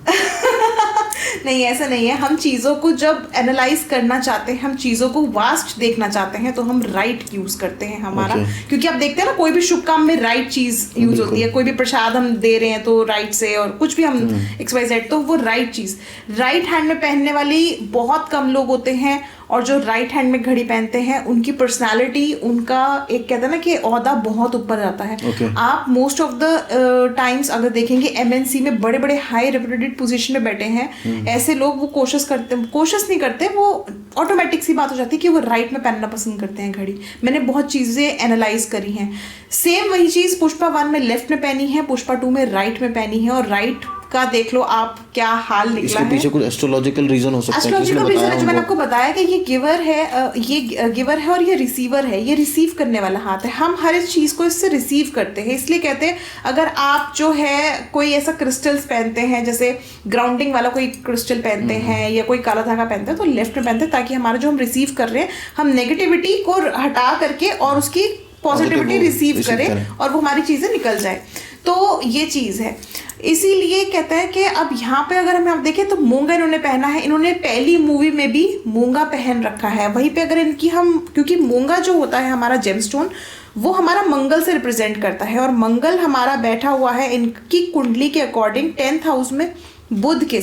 नहीं, ऐसा नहीं है। हम चीज़ों को जब एनालाइज करना चाहते हैं, हम चीज़ों को वास्ट देखना चाहते हैं, तो हम राइट यूज करते हैं हमारा। क्योंकि आप देखते हैं ना कोई भी शुभ काम में राइट चीज यूज होती है। कोई भी प्रसाद हम दे रहे हैं तो राइट से, और कुछ भी हम XYZ, तो वो राइट चीज राइट हैंड में पहनने वाली बहुत कम लोग होते हैं। और जो राइट हैंड में घड़ी पहनते हैं उनकी पर्सनालिटी, उनका एक कहते हैं ना कि ओहदा बहुत ऊपर जाता है। आप मोस्ट ऑफ द टाइम्स अगर देखेंगे MNC में बड़े बड़े हाई रेप्यूटेड पोजीशन में बैठे हैं, ऐसे लोग वो कोशिश नहीं करते, वो ऑटोमेटिक सी बात हो जाती है कि वो राइट में पहनना पसंद करते हैं घड़ी। मैंने बहुत चीजें एनालाइज करी हैं। सेम वही चीज पुष्पा 1 में लेफ्ट में पहनी है, पुष्पा 2 में राइट में पहनी है, और राइट का देख लो आप क्या हाल निकला है। इसके पीछे कुछ एस्ट्रोलॉजिकल रीजन हो सकता है। एस्ट्रोलॉजिकल रीजन है जो मैंने आपको बताया कि ये गिवर है और ये रिसीवर है, ये रिसीव करने वाला हाथ है। हम हर एक चीज को इससे रिसीव करते हैं। इसलिए कहते हैं अगर आप जो है कोई ऐसा क्रिस्टल्स पहनते हैं, जैसे ग्राउंडिंग वाला कोई क्रिस्टल पहनते हैं या कोई काला धागा पहनते हैं, तो लेफ्ट में पहनते हैं ताकि हमारा जो हम रिसीव कर रहे हैं, हम नेगेटिविटी को हटा करके और उसकी पॉजिटिविटी रिसीव करें और वो हमारी चीजें निकल जाए। तो ये चीज है। इसीलिए कहते हैं कि अब यहाँ पे अगर हम देखें तो मूंगा इन्होंने पहना है। इन्होंने पहली मूवी में भी मूंगा पहन रखा है। वहीं पे अगर इनकी हम, क्योंकि मूंगा जो होता है हमारा जेमस्टोन, वो हमारा मंगल से रिप्रेजेंट करता है, और मंगल हमारा बैठा हुआ है इनकी कुंडली के अकॉर्डिंग 10th हाउस में बुध के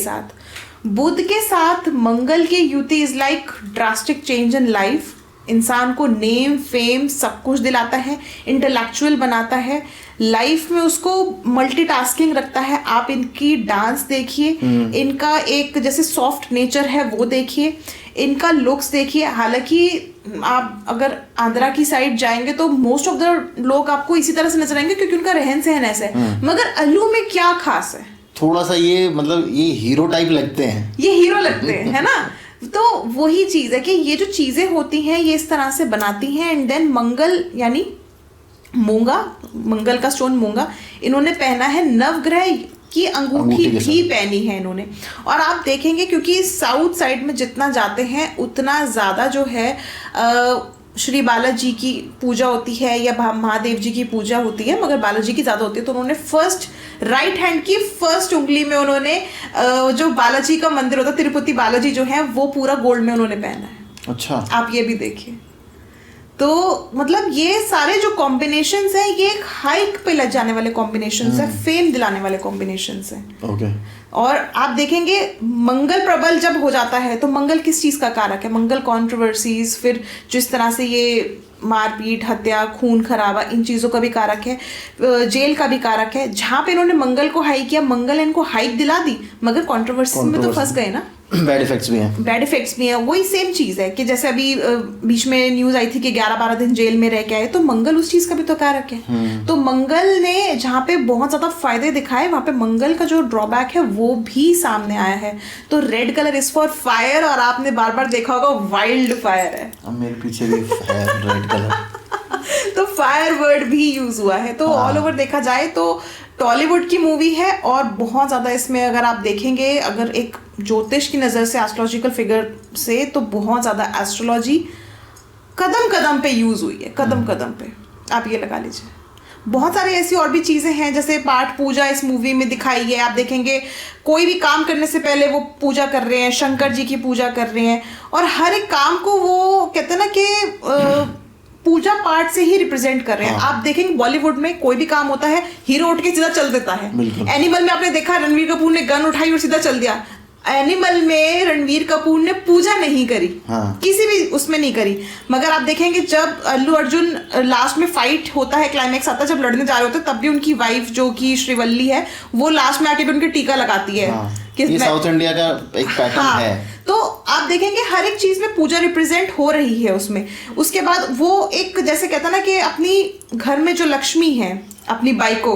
साथ मंगल की युति is like drastic change in life. इंसान को नेम फेम सब कुछ दिलाता है, इंटेलेक्चुअल बनाता है, लाइफ में उसको मल्टीटास्किंग रखता है। आप इनकी डांस देखिए, इनका एक जैसे सॉफ्ट नेचर है वो देखिए, इनका लुक्स देखिए। हालांकि आप अगर आंध्रा की साइड जाएंगे तो मोस्ट ऑफ द लोग आपको इसी तरह से नजर आएंगे क्योंकि उनका रहन सहन ऐसा है। मगर अल्लू में क्या खास है, थोड़ा सा ये मतलब ये हीरो टाइप लगते हैं, ये हीरो लगते हैं, है ना। तो वही चीज है कि ये जो चीजें होती हैं ये इस तरह से बनाती हैं। एंड देन मंगल यानी मूंगा, मंगल का स्टोन मूंगा इन्होंने पहना है। नवग्रह की अंगूठी भी पहनी है इन्होंने। और आप देखेंगे क्योंकि साउथ साइड में जितना जाते हैं उतना ज्यादा जो है श्री बालाजी की पूजा होती है या महादेव जी की पूजा होती है, मगर बालाजी की ज्यादा होती है। तो उन्होंने फर्स्ट राइट हैंड की फर्स्ट उंगली में उन्होंने जो बालाजी का मंदिर होता है, तिरुपति बालाजी जो है, वो पूरा गोल्ड में उन्होंने पहना है। अच्छा, आप ये भी देखिए। तो मतलब ये सारे जो कॉम्बिनेशंस हैं ये एक हाइक पे लग जाने वाले कॉम्बिनेशंस हैं, फेम दिलाने वाले कॉम्बिनेशंस हैं। ओके। और आप देखेंगे मंगल प्रबल जब हो जाता है तो मंगल किस चीज का कारक है? मंगल कंट्रोवर्सीज, फिर जिस तरह से ये मारपीट, हत्या, खून खराबा, इन चीजों का भी कारक है, जेल का भी कारक है। जहां पे इन्होंने मंगल को हाई किया, मंगल इनको हाइक दिला दी, मगर कंट्रोवर्सी में तो फंस गए ना। बैड इफेक्ट्स भी हैं। बैड इफेक्ट्स भी हैं। वही सेम चीज है कि जैसे अभी बीच में न्यूज आई थी कि 11-12 दिन जेल में रह के आए, तो मंगल उस चीज का भी तो कारक है। तो मंगल ने जहाँ पे बहुत ज्यादा फायदे दिखाए, वहां पे मंगल का जो ड्रॉबैक है वो भी सामने आया है। तो red colour is for fire, और आपने बार बार देखा होगा वाइल्ड फायर है। अब मेरे पीछे भी है रेड कलर। तो फायर वर्ड भी यूज हुआ है। तो ऑल ओवर देखा जाए तो टॉलीवुड की मूवी है, और बहुत ज़्यादा इसमें अगर आप देखेंगे, अगर एक ज्योतिष की नज़र से, एस्ट्रोलॉजिकल फिगर से, तो बहुत ज़्यादा एस्ट्रोलॉजी कदम कदम पे यूज़ हुई है, कदम कदम पे आप ये लगा लीजिए। बहुत सारी ऐसी और भी चीज़ें हैं, जैसे पाठ पूजा इस मूवी में दिखाई है। आप देखेंगे कोई भी काम करने से पहले वो पूजा कर रहे हैं, शंकर जी की पूजा कर रहे हैं, और हर एक काम को वो कहते हैं ना कि पूजा पाठ से ही रिप्रेजेंट कर रहे हैं। आप देखेंगे बॉलीवुड में कोई भी काम होता है, हीरो उठ के सीधा चल देता है। एनिमल में आपने देखा रणवीर कपूर ने गन उठाई और सीधा चल दिया। एनिमल में रणवीर कपूर ने पूजा नहीं करी, किसी भी उसमें नहीं करी। मगर आप देखेंगे जब अल्लू अर्जुन लास्ट में फाइट होता है, क्लाइमैक्स आता है, जब लड़ने जा रहे होते हैं, तब भी उनकी वाइफ जो कि श्रीवल्ली है, वो लास्ट में आके भी उनके टीका लगाती है। ये साउथ इंडिया का एक पैटर्न है। तो आप देखेंगे हर एक चीज में पूजा रिप्रेजेंट हो रही है उसमें। उसके बाद वो एक जैसे कहता ना कि अपनी घर में जो लक्ष्मी है, अपनी बाई को,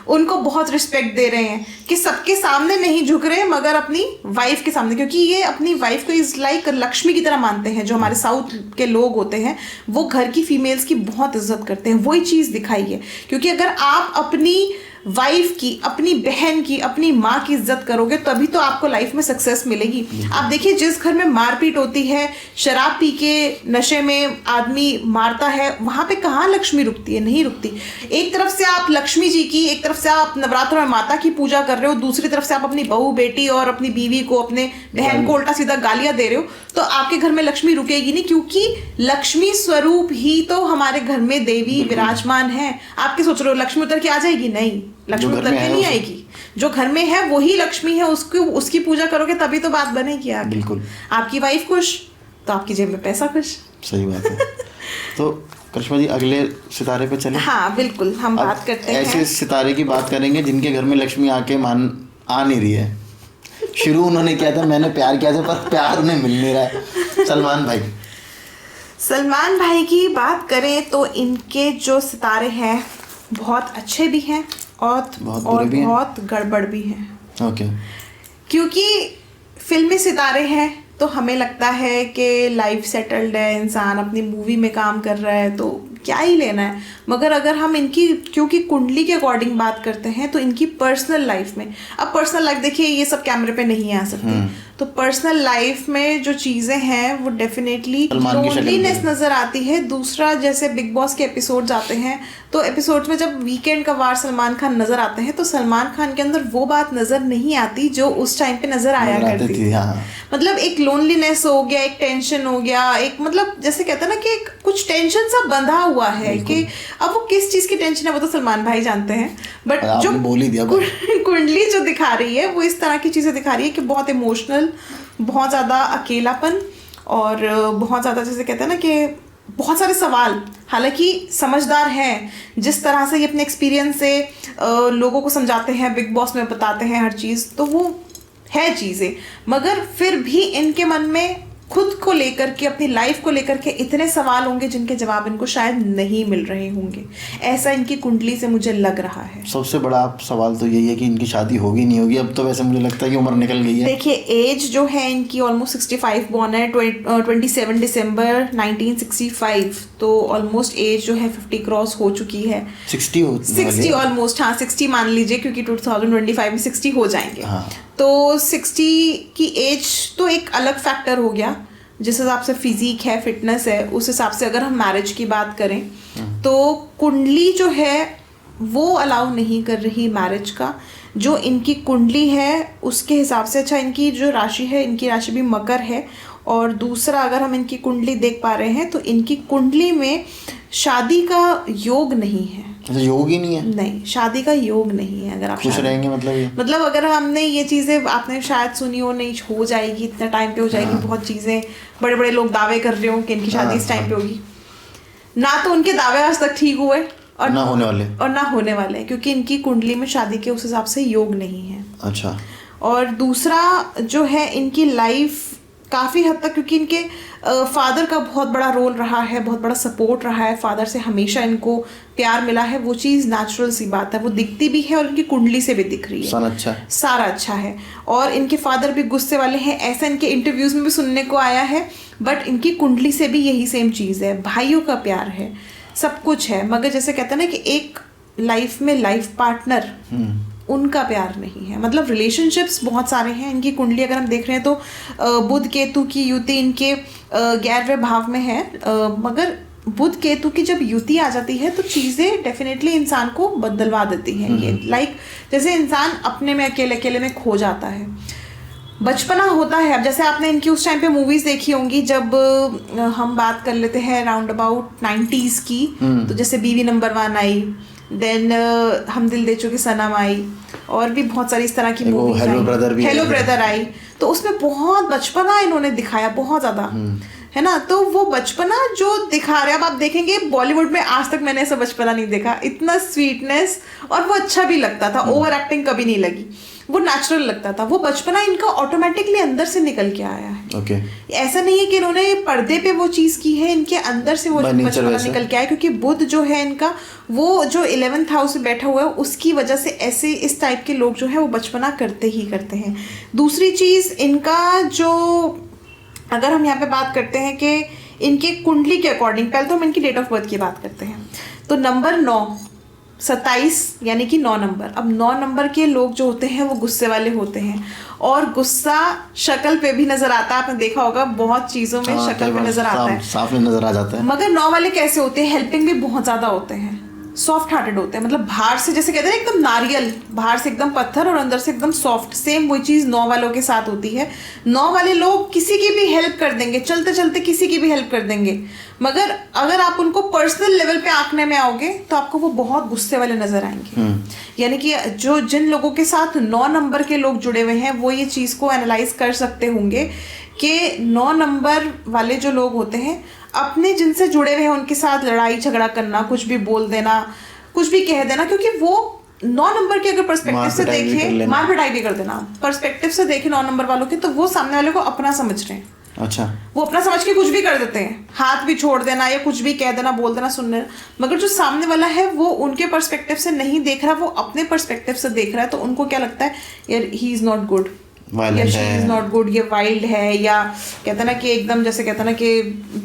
उनको बहुत रिस्पेक्ट दे रहे हैं कि सबके सामने नहीं झुक रहे मगर अपनी वाइफ के सामने, क्योंकि ये अपनी वाइफ को इज लाइक लक्ष्मी की तरह मानते हैं। जो हमारे साउथ के लोग होते हैं वो घर की फीमेल्स की बहुत इज्जत करते हैं। वही चीज दिखाई है, क्योंकि अगर आप अपनी वाइफ की, अपनी बहन की, अपनी माँ की इज्जत करोगे तभी तो आपको लाइफ में सक्सेस मिलेगी। आप देखिए जिस घर में मारपीट होती है, शराब पी के नशे में आदमी मारता है, वहां पे कहाँ लक्ष्मी रुकती है? नहीं रुकती। एक तरफ से आप लक्ष्मी जी की, एक तरफ से आप नवरात्रों में माता की पूजा कर रहे हो, दूसरी तरफ से आप अपनी बहू बेटी और अपनी बीवी को, अपने बहन को उल्टा सीधा गालियां दे रहे हो, तो आपके घर में लक्ष्मी रुकेगी नहीं, क्योंकि लक्ष्मी स्वरूप ही तो हमारे घर में देवी विराजमान है। आप क्या सोच रहे हो लक्ष्मी उतर के आ जाएगी? नहीं, लक्ष्मी उतर के नहीं आएगी। जो घर में है वही लक्ष्मी है, उसकी पूजा करोगे तभी तो बात बनेगी आगे। बिल्कुल। आपकी वाइफ खुश तो आपकी जेब में पैसा खुश। सही बात है। तो करिश्मा जी अगले सितारे पे चले। हाँ बिल्कुल, हम बात करते हैं ऐसे सितारे की बात करेंगे जिनके घर में लक्ष्मी आके आ नहीं रही है। शुरू उन्होंने किया था, मैंने प्यार किया था, पर प्यार उन्हें मिल नहीं रहा है। सलमान भाई। सलमान भाई की बात करें तो इनके जो सितारे हैं बहुत अच्छे भी हैं और बहुत गड़बड़ भी हैं। ओके। क्योंकि फिल्मी सितारे हैं तो हमें लगता है कि लाइफ सेटल्ड है, इंसान अपनी मूवी में काम कर रहा है तो क्या ही लेना है। मगर अगर हम इनकी, क्योंकि कुंडली के अकॉर्डिंग बात करते हैं, तो इनकी पर्सनल लाइफ में, अब पर्सनल लाइफ देखिए ये सब कैमरे पे नहीं आ सकती, तो पर्सनल लाइफ में जो चीज़ें हैं वो डेफिनेटली लोनलीनेस नज़र आती है। दूसरा, जैसे बिग बॉस के एपिसोड्स आते हैं, तो एपिसोड्स में जब वीकेंड का वार सलमान खान नज़र आते हैं तो सलमान खान के अंदर वो बात नज़र नहीं आती जो उस टाइम पे नज़र आया करती थी। मतलब एक लोनलीनेस हो गया, एक टेंशन हो गया, एक मतलब जैसे कहते हैं ना कि कुछ टेंशन सा बंधा हुआ है कि अब वो किस चीज़ की टेंशन है वो तो सलमान भाई जानते हैं। बट जो कुंडली जो दिखा रही है वो इस तरह की चीज़ें दिखा रही है कि बहुत इमोशनल, बहुत ज़्यादा अकेलापन, और बहुत ज़्यादा जैसे कहते हैं ना कि बहुत सारे सवाल। हालांकि समझदार हैं, जिस तरह से ये अपने एक्सपीरियंस से लोगों को समझाते हैं, बिग बॉस में बताते हैं हर चीज़, तो वो है चीज़ें। मगर फिर भी इनके मन में खुद को लेकर के, अपनी लाइफ को लेकर के इतने सवाल होंगे जिनके जवाब इनको शायद नहीं मिल रहे होंगे। ऐसा इनकी कुंडली से मुझे लग रहा है। सबसे बड़ा सवाल तो यही है कि इनकी शादी होगी नहीं होगी। अब तो वैसे मुझे लगता है कि उम्र निकल गई है। देखिए एज जो है इनकी ऑलमोस्ट 65 बॉर्न है, 27 दिसंबर 1965, तो ऑलमोस्ट एज जो है 50 क्रॉस हो चुकी है। 60 ऑलमोस्ट, हाँ 60 मान लीजिए, क्योंकि 2025 में 60 हो जाएंगे। तो 60 की एज तो एक अलग फैक्टर हो गया। जिस हिसाब से फिजिक है, फिटनेस है, उस हिसाब से अगर हम मैरिज की बात करें तो कुंडली जो है वो अलाउ नहीं कर रही मैरिज का। जो इनकी कुंडली है उसके हिसाब से, अच्छा इनकी जो राशि है, इनकी राशि भी मकर है, और दूसरा अगर हम इनकी कुंडली देख पा रहे हैं तो इनकी कुंडली में शादी का योग नहीं है। योग ही नहीं है? नहीं, शादी का योग नहीं है। अगर आप खुश रहेंगे मतलब अगर हमने ये चीज़ें आपने शायद सुनी हो, नहीं हो जाएगी इतना टाइम पे हो जाएगी, बहुत चीज़ें, बड़े बड़े लोग दावे कर रहे हो कि इनकी शादी इस टाइम पे होगी, ना तो उनके दावे आज तक ठीक हुए और ना होने वाले, क्योंकि इनकी कुंडली में शादी के उस हिसाब से योग नहीं है। अच्छा। और दूसरा जो है इनकी लाइफ काफ़ी हद तक, क्योंकि इनके फादर का बहुत बड़ा रोल रहा है, बहुत बड़ा सपोर्ट रहा है, फादर से हमेशा इनको प्यार मिला है, वो चीज़ नेचुरल सी बात है, वो दिखती भी है और इनकी कुंडली से भी दिख रही है। अच्छा है, सारा अच्छा है। और इनके फादर भी गुस्से वाले हैं, ऐसा इनके इंटरव्यूज में भी सुनने को आया है, बट इनकी कुंडली से भी यही सेम चीज़ है, भाइयों का प्यार है, सब कुछ है, मगर जैसे कहते हैं ना कि एक लाइफ में लाइफ पार्टनर उनका प्यार नहीं है। मतलब रिलेशनशिप्स बहुत सारे हैं इनकी कुंडली अगर हम देख रहे हैं तो बुध केतु की युति इनके 11वें भाव में है, मगर बुध केतु की जब युति आ जाती है तो चीज़ें डेफिनेटली इंसान को बदलवा देती हैं। ये लाइक जैसे इंसान अपने में अकेले अकेले में खो जाता है, बचपना होता है। अब जैसे आपने इनकी उस टाइम पे मूवीज देखी होंगी, जब हम बात कर लेते हैं राउंड अबाउट 90s की, तो जैसे बीवी नंबर 1 आई, देन हम दिल दे चुके सनम आई, और भी बहुत सारी इस तरह की मूवीज, हेलो ब्रदर आई, तो उसमें बहुत बचपना इन्होंने दिखाया, बहुत ज्यादा, है ना। तो वो बचपना जो दिखा रहे हैं, अब आप देखेंगे बॉलीवुड में आज तक मैंने ऐसा बचपना नहीं देखा, इतना स्वीटनेस, और वो अच्छा भी लगता था, ओवर एक्टिंग कभी नहीं लगी, वो नेचुरल लगता था। वो बचपना इनका ऑटोमेटिकली अंदर से निकल के आया है। ऐसा नहीं है कि इन्होंने पर्दे पे वो चीज की है, इनके अंदर से वो बचपना निकल के आया, क्योंकि बुध जो है इनका, वो जो 11th हाउस में बैठा हुआ है, उसकी वजह से ऐसे इस टाइप के लोग जो है वो बचपना करते ही करते हैं। दूसरी चीज इनका जो, अगर हम यहाँ पे बात करते हैं कि इनके कुंडली के अकॉर्डिंग, पहले तो हम इनकी डेट ऑफ बर्थ की बात करते हैं, तो नंबर 9 27 यानी कि 9 नंबर। अब 9 नंबर के लोग जो होते हैं वो गुस्से वाले होते हैं, और गुस्सा शक्ल पे भी नजर आता है, आपने देखा होगा बहुत चीजों में शक्ल पे नजर आता है, साफ में नजर आ जाता है। मगर 9 वाले कैसे होते हैं, हेल्पिंग भी बहुत ज्यादा होते हैं, सॉफ्ट हार्टेड होते हैं, मतलब बाहर से जैसे कहते हैं एकदम नारियल, बाहर से एकदम पत्थर और अंदर से एकदम सॉफ्ट, सेम वही चीज 9 वालों के साथ होती है। 9 वाले लोग किसी की भी हेल्प कर देंगे, चलते चलते किसी की भी हेल्प कर देंगे, मगर अगर आप उनको पर्सनल लेवल पे आंकने में आओगे तो आपको वो बहुत गुस्से वाले नजर आएंगे। यानी कि जो जिन लोगों के साथ 9 नंबर के लोग जुड़े हुए हैं वो ये चीज को एनालाइज कर सकते होंगे कि 9 नंबर वाले जो लोग होते हैं, अपने जिनसे जुड़े हुए हैं उनके साथ लड़ाई झगड़ा करना, कुछ भी बोल देना, कुछ भी कह देना, क्योंकि वो 9 नंबर के अगर पर्सपेक्टिव से देखें, मार पिटाई भी कर देना, पर्सपेक्टिव से देखें 9 नंबर वालों के, तो वो सामने वाले को अपना समझ रहे हैं। अच्छा, वो अपना समझ के कुछ भी कर देते हैं, हाथ भी छोड़ देना या कुछ भी कह देना, बोल देना, सुन लेना, मगर जो सामने वाला है वो उनके पर्सपेक्टिव से नहीं देख रहा, वो अपने पर्सपेक्टिव से देख रहा है, तो उनको क्या लगता है, यार he is not good, not good, ये वाइल्ड है, या कहते ना कि एकदम जैसे कहते ना कि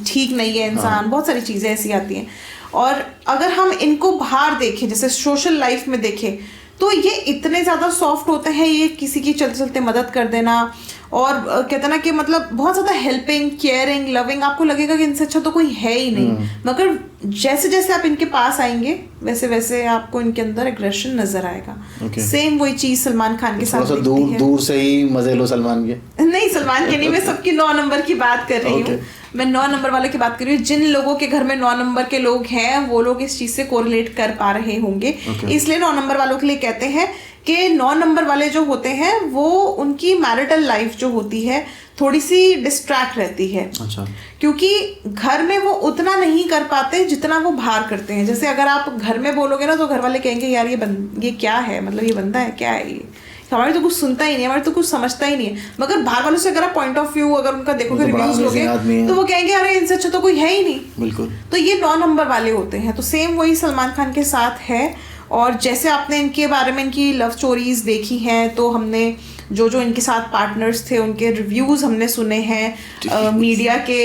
ठीक नहीं है इंसान, बहुत सारी चीजें ऐसी आती हैं। और अगर हम इनको बाहर देखें, जैसे सोशल लाइफ में देखें, तो ये इतने ज्यादा सॉफ्ट होते हैं, ये किसी की चलते चलते मदद कर देना, और कहते ना कि मतलब बहुत ज़्यादा हेल्पिंग, केयरिंग, लविंग, आपको लगेगा कि इनसे अच्छा तो कोई है ही नहीं, मगर जैसे जैसे आप इनके पास आएंगे वैसे वैसे आपको इनके अंदर एग्रेशन नजर आएगा। सेम वही चीज सलमान खान के साथ दूर से ही मजे लो सलमान के, नहीं सलमान के नहीं, मैं सबकी 9 नंबर की बात कर रही हूँ, मैं 9 नंबर वाले की बात कर रही हूँ। जिन लोगों के घर में 9 नंबर के लोग हैं वो लोग इस चीज से कोरिलेट कर पा रहे होंगे, इसलिए 9 नंबर वालों के लिए कहते हैं कि 9 नंबर वाले जो होते हैं वो उनकी मैरिटल लाइफ जो होती है थोड़ी सी डिस्ट्रैक्ट रहती है। अच्छा। क्योंकि घर में वो उतना नहीं कर पाते जितना वो बाहर करते हैं। जैसे अगर आप घर में बोलोगे ना तो घर वाले कहेंगे यार ये क्या है, मतलब ये बंदा है क्या है, ये हमारी तो कुछ सुनता ही नहीं है, हमारी तो कुछ समझता ही नहीं है। मगर बाहर वालों से अगर आप पॉइंट ऑफ व्यू अगर उनका देखोगे, रिव्यूज लोगे, तो वो कहेंगे अरे इनसे अच्छा तो कोई है ही नहीं। बिल्कुल। तो ये 9 नंबर वाले होते हैं। तो सेम वही सलमान खान के साथ है। और जैसे आपने इनके बारे में इनकी लव स्टोरीज देखी हैं, तो हमने जो जो इनके साथ पार्टनर्स थे उनके रिव्यूज हमने सुने हैं मीडिया के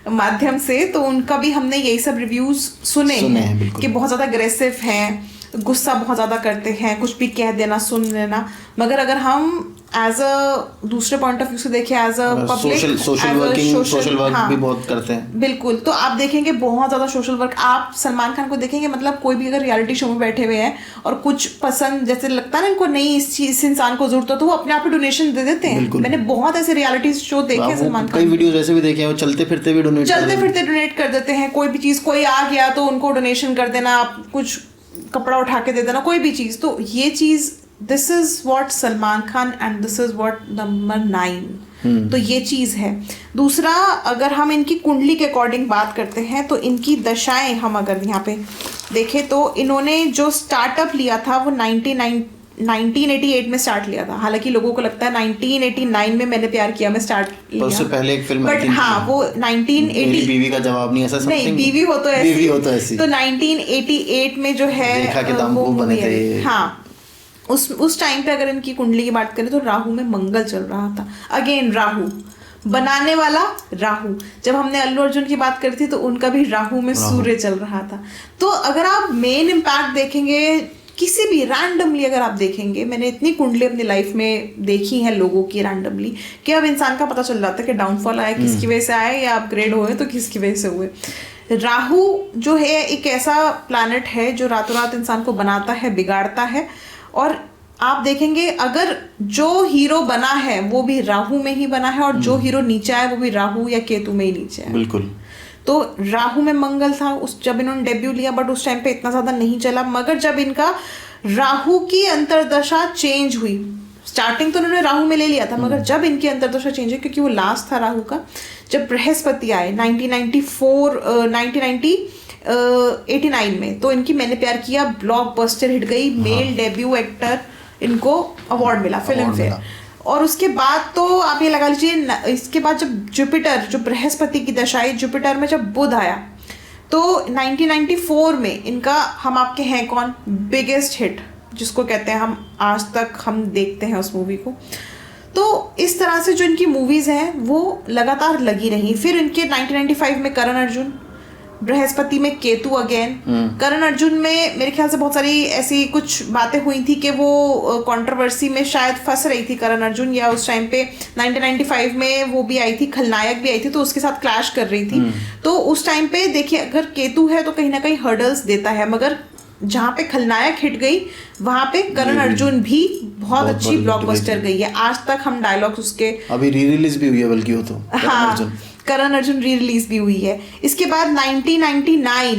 माध्यम से, तो उनका भी हमने यही सब रिव्यूज सुने हैं कि बहुत ज़्यादा अग्रेसिव हैं, गुस्सा बहुत ज़्यादा करते हैं, कुछ भी कह देना, सुन लेना। मगर अगर हम एज अ दूसरे पॉइंट ऑफ व्यू से देखें, as a public social work भी बहुत करते हैं। बिल्कुल। तो आप देखेंगे बहुत ज़्यादा सोशल वर्क। आप सलमान खान को देखेंगे, मतलब कोई भी अगर रियलिटी शो में बैठे हुए हैं और कुछ पसंद जैसे लगता है ना इनको नहीं इस इंसान को जरूरत हो, तो वो अपने आप ही डोनेशन दे देते हैं। मैंने बहुत ऐसे रियलिटी शो देखे सलमान खान, कई वीडियोस ऐसे भी देखे हैं, वो चलते फिरते डोनेट कर देते हैं। कोई भी चीज़, कोई आ गया तो उनको डोनेशन कर देना, आप कुछ कपड़ा उठा के दे देना, कोई भी चीज़। तो ये चीज़, this is what Salman Khan and this is what number 9। तो ये चीज़ है। दूसरा, अगर हम इनकी कुंडली के अकॉर्डिंग बात करते हैं तो इनकी दशाएं हम अगर यहाँ पे देखें तो इन्होंने जो स्टार्टअप लिया था वो 1988 में स्टार्ट लिया था। हालांकि लोगों को लगता है 1989 में मैंने प्यार किया मैं स्टार्ट लिया, उससे पहले एक फिल्म बट हाँ वो 1980 मेरी बीवी का जवाब नहीं, ऐसा नहीं, something? बीवी हो तो ऐसी, बीवी हो तो ऐसी। तो 1988 में जो है देखा के दाम वो बने थे। हाँ, उस टाइम पे अगर इनकी कुंडली की बात करें तो राहु में मंगल चल रहा था। अगेन राहु बनाने वाला राहु, जब हमने अल्लू अर्जुन की बात करी थी तो उनका भी राहु में सूर्य चल रहा था। तो अगर आप मेन इम्पैक्ट देखेंगे किसी भी रैंडमली, अगर आप देखेंगे, मैंने इतनी कुंडली अपनी लाइफ में देखी है लोगों की रैंडमली कि अब इंसान का पता चल जाता है कि डाउनफॉल आया किसकी वजह से आया या अपग्रेड हुए तो किसकी वजह से हुए। राहु जो है एक ऐसा प्लैनेट है जो रातों रात इंसान को बनाता है, बिगाड़ता है। और आप देखेंगे अगर जो हीरो बना है वो भी राहु में ही बना है और जो हीरो नीचे आया वो भी राहु या केतु में ही नीचे आया। बिल्कुल। तो राहु में मंगल था उस जब इन्होंने डेब्यू लिया, बट उस टाइम पे इतना ज्यादा नहीं चला। मगर जब इनका राहु की अंतर्दशा चेंज हुई, स्टार्टिंग तो उन्होंने राहु में ले लिया था, मगर जब इनकी अंतर्दशा चेंज हुई क्योंकि वो लास्ट था राहु का, जब बृहस्पति आए 1989 में, तो इनकी मैंने प्यार किया ब्लॉकबस्टर हिट गई, मेल डेब्यू एक्टर, इनको अवार्ड मिला फिल्म फेयर। और उसके बाद तो आप ये लगा लीजिए, इसके बाद जब जुपिटर, जो बृहस्पति की दशा आई, जुपिटर में जब बुध आया तो 1994 में इनका हम आपके हैं कौन बिगेस्ट हिट, जिसको कहते हैं हम आज तक हम देखते हैं उस मूवी को। तो इस तरह से जो इनकी मूवीज हैं वो लगातार लगी रही। फिर इनके 1995 में करण अर्जुन, बृहस्पति में केतु अगेन। करण अर्जुन में मेरे ख्याल से बहुत सारी ऐसी कुछ बातें हुई थी कि वो कंट्रोवर्सी में शायद फंस रही थी करण अर्जुन, या उस टाइम पे 1995 में वो भी आई थी, खलनायक भी आई थी, तो उसके साथ क्लैश कर रही थी। तो उस टाइम पे देखिए अगर केतु है तो कहीं ना कहीं हर्डल्स देता है, मगर जहाँ पे खलनायक हिट गई वहां पे करण अर्जुन भी बहुत अच्छी ब्लॉकबस्टर गई है। आज तक हम डायलॉग्स उसके, अभी री रिलीज भी हुई है बल्कि वो तो हाँ, करण अर्जुन री रिलीज भी हुई है। इसके बाद 1999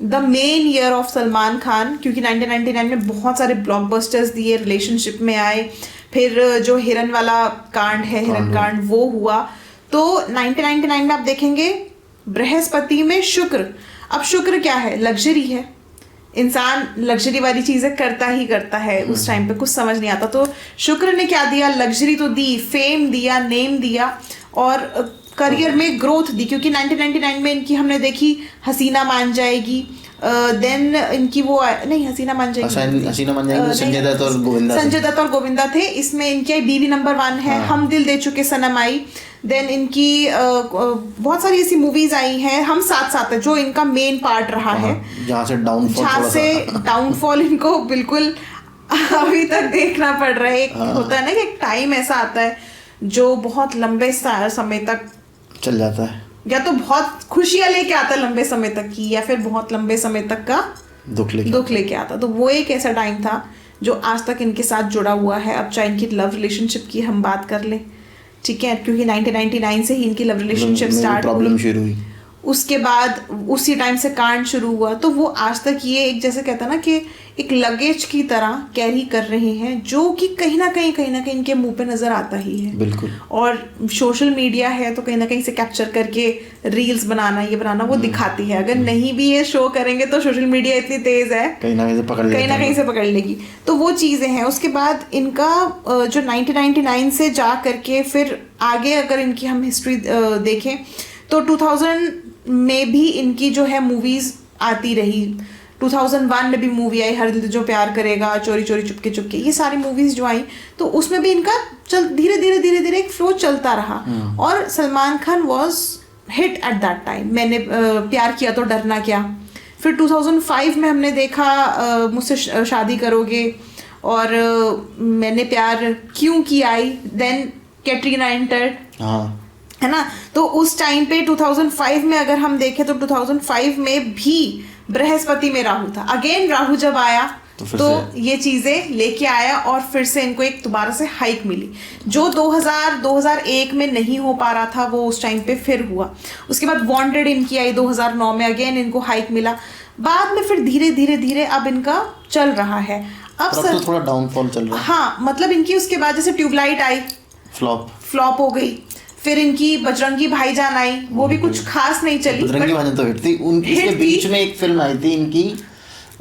the main year of Salman Khan, क्योंकि 1999 में बहुत सारे ब्लॉकबस्टर्स दिए, रिलेशनशिप में आए। फिर जो हिरन वाला कांड है, हिरन कांड, वो हुआ। तो 1999 में आप देखेंगे बृहस्पति में शुक्र। अब शुक्र क्या है? लग्जरी है, इंसान लग्जरी वाली चीजें करता ही करता है। उस टाइम पे कुछ समझ नहीं आता, तो शुक्र ने क्या दिया? लग्जरी तो दी, फेम दिया, नेम दिया और करियर में ग्रोथ दी। क्योंकि 1999 में इनकी हमने देखी हसीना मान जाएगी, देन इनकी वो नहीं हसीना मान जाएगी, संजय दत्त और गोविंदा थे। इसमें इनकी बीवी नंबर 1 है, हम दिल दे चुके सनम आई। देन इनकी बहुत सारी ऐसी मूवीज आई हैं, हम साथ साथ है जो इनका मेन पार्ट रहा है, जहाँ से डाउनफॉल इनको बिल्कुल अभी तक देखना पड़ रहा है। होता है ना कि एक टाइम ऐसा आता है जो बहुत लंबे समय तक चल जाता है, या तो बहुत खुशियां लेके आता है लंबे समय तक की, या फिर बहुत लंबे समय तक का दुख लेके आता। तो वो एक ऐसा टाइम था जो आज तक इनके साथ जुड़ा हुआ है। अब चाहे इनकी लव रिलेशनशिप की हम बात कर लें, ठीक है, क्योंकि 1999 से ही इनकी लव रिलेशनशिप स्टार्ट हुई, उसके बाद उसी टाइम से कांड शुरू हुआ। तो वो आज तक ये एक, जैसे कहता ना कि एक लगेज की तरह कैरी कर रहे हैं, जो कि कहीं ना कहीं इनके मुंह पे नजर आता ही है। बिल्कुल। और सोशल मीडिया है तो कहीं ना कहीं से कैप्चर करके रील्स बनाना, ये बनाना, वो दिखाती है। अगर नहीं भी ये शो करेंगे तो सोशल मीडिया इतनी तेज है, कहीं ना कहीं से पकड़ लेगी। तो वो चीजें हैं। उसके बाद इनका जो 1999 से जा करके फिर आगे अगर इनकी हम हिस्ट्री देखें तो 2000 में भी इनकी जो है मूवीज आती रही। 2001 में भी मूवी आई हर दिल जो प्यार करेगा, चोरी चोरी चुपके चुपके, ये सारी मूवीज जो आई, तो उसमें भी इनका धीरे धीरे एक फ्लो चलता रहा। और Salman Khan was hit at that time. मैंने प्यार किया तो डरना क्या, फिर 2005 में हमने देखा मुझसे शादी करोगे, और मैंने प्यार क्यों किया आई, देन कैटरीना एंटर्ड, है ना। तो उस टाइम पे 2005 में अगर हम देखें तो 2005 में भी बृहस्पति में राहु था। अगेन राहु जब आया तो ये चीजें लेके आया, और फिर से इनको एक दोबारा से हाइक मिली, जो 2001 में नहीं हो पा रहा था, वो उस टाइम पे फिर हुआ। उसके बाद वांटेड इनकी आई 2009 में, अगेन इनको हाइक मिला। बाद में फिर धीरे धीरे अब इनका चल रहा है। अब तो थोड़ा डाउनफॉल चल रहा है। हाँ, मतलब इनकी उसके बाद जैसे ट्यूबलाइट आई, फ्लॉप हो गई। फिर इनकी बजरंगी भाईजान आई, वो भी कुछ खास नहीं चली। बजरंगी भाईजान तो हिट थी। इसके बीच में एक फिल्म आई थी इनकी,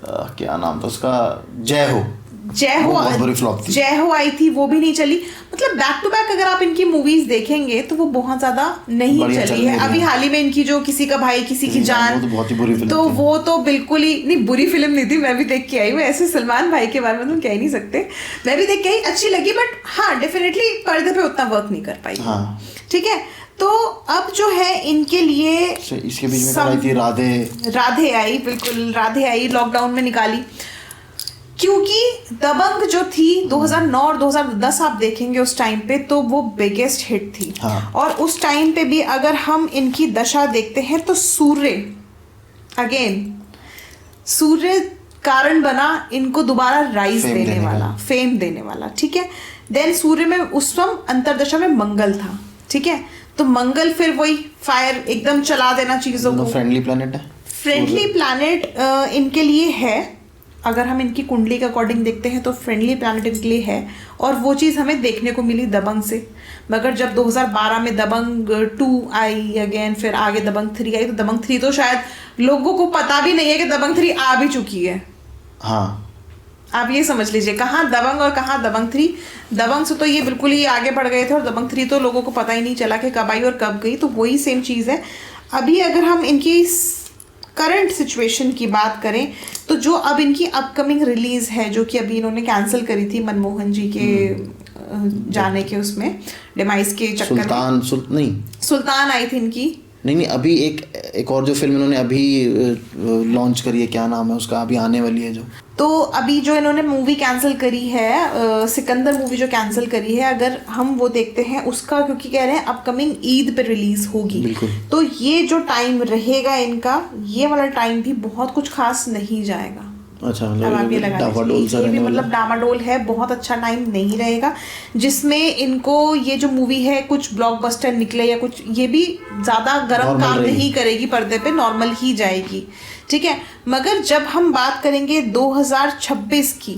क्या नाम था उसका, जय हो। जय हो, बहुत बुरी फ्लॉप थी। जय हो आई थी, वो भी नहीं चली। मतलब बैक टू बैक अगर आप इनकी मूवीज देखेंगे तो वो बहुत ज्यादा नहीं चली है। अभी हाल ही में इनकी जो किसी का भाई किसी की जान, वो तो बहुत ही बुरी फिल्म तो थी। वो तो बिल्कुल ही नहीं, बुरी फिल्म नहीं थी, मैं भी देख के आई हूँ। ऐसे सलमान भाई के बारे में तो कह ही नहीं सकते, मैं भी देख के आई, अच्छी लगी, बट हाँ डेफिनेटली पर्दे पे उतना वर्क नहीं कर पाई। हाँ। ठीक है, तो अब जो है इनके लिए इसके बीच में आई थी राधे आई, बिल्कुल राधे आई, लॉकडाउन में निकाली, क्योंकि दबंग जो थी 2009 और 2010 आप देखेंगे उस टाइम पे तो वो बिगेस्ट हिट थी। हाँ। और उस टाइम पे भी अगर हम इनकी दशा देखते हैं तो सूर्य कारण बना इनको दोबारा राइज देने वाला, फेम देने वाला। ठीक है, देन सूर्य में उस समय अंतरदशा में मंगल था। ठीक है, तो मंगल फिर वही फायर एकदम चला देना चीजों को। फ्रेंडली प्लैनेट है, फ्रेंडली प्लैनेट इनके लिए है, अगर हम इनकी कुंडली के अकॉर्डिंग देखते हैं तो फ्रेंडली प्लैनेट इनके लिए है, और वो चीज़ हमें देखने को मिली दबंग से। मगर जब 2012 में दबंग 2 आई अगेन, फिर आगे दबंग 3 आई, तो दबंग 3 तो शायद लोगों को पता भी नहीं है कि दबंग 3 आ भी चुकी है। हाँ, आप ये समझ लीजिए, कहाँ दबंग और कहाँ दबंग 3। दबंग से तो ये बिल्कुल ही आगे बढ़ गए थे, और दबंग 3 तो लोगों को पता ही नहीं चला कि कब आई और कब गई। तो वही सेम चीज़ है। अभी अगर हम इनकी करंट सिचुएशन की बात करें तो जो अब इनकी अपकमिंग रिलीज है, जो कि अभी इन्होंने कैंसिल करी थी मनमोहन जी के जाने के उसमें डिमाइस के चक्कर में, सुल्तान आई थी इनकी। नहीं, अभी एक और जो फिल्म इन्होंने अभी लॉन्च करी है, क्या नाम है उसका, अभी आने वाली है जो, तो अभी जो इन्होंने मूवी कैंसिल करी है, सिकंदर मूवी जो कैंसिल करी है, अगर हम वो देखते हैं उसका, क्योंकि कह रहे हैं अपकमिंग ईद पे रिलीज होगी, तो ये जो टाइम रहेगा इनका, ये वाला टाइम भी बहुत कुछ खास नहीं जाएगा। अच्छा, अब आप ये मतलब डामाडोल है, बहुत अच्छा टाइम नहीं रहेगा, जिसमें इनको ये जो मूवी है कुछ ब्लॉकबस्टर निकले या कुछ, ये भी ज्यादा गर्म काम नहीं करेगी पर्दे पे, नॉर्मल ही जाएगी। ठीक है, मगर जब हम बात करेंगे 2026 की,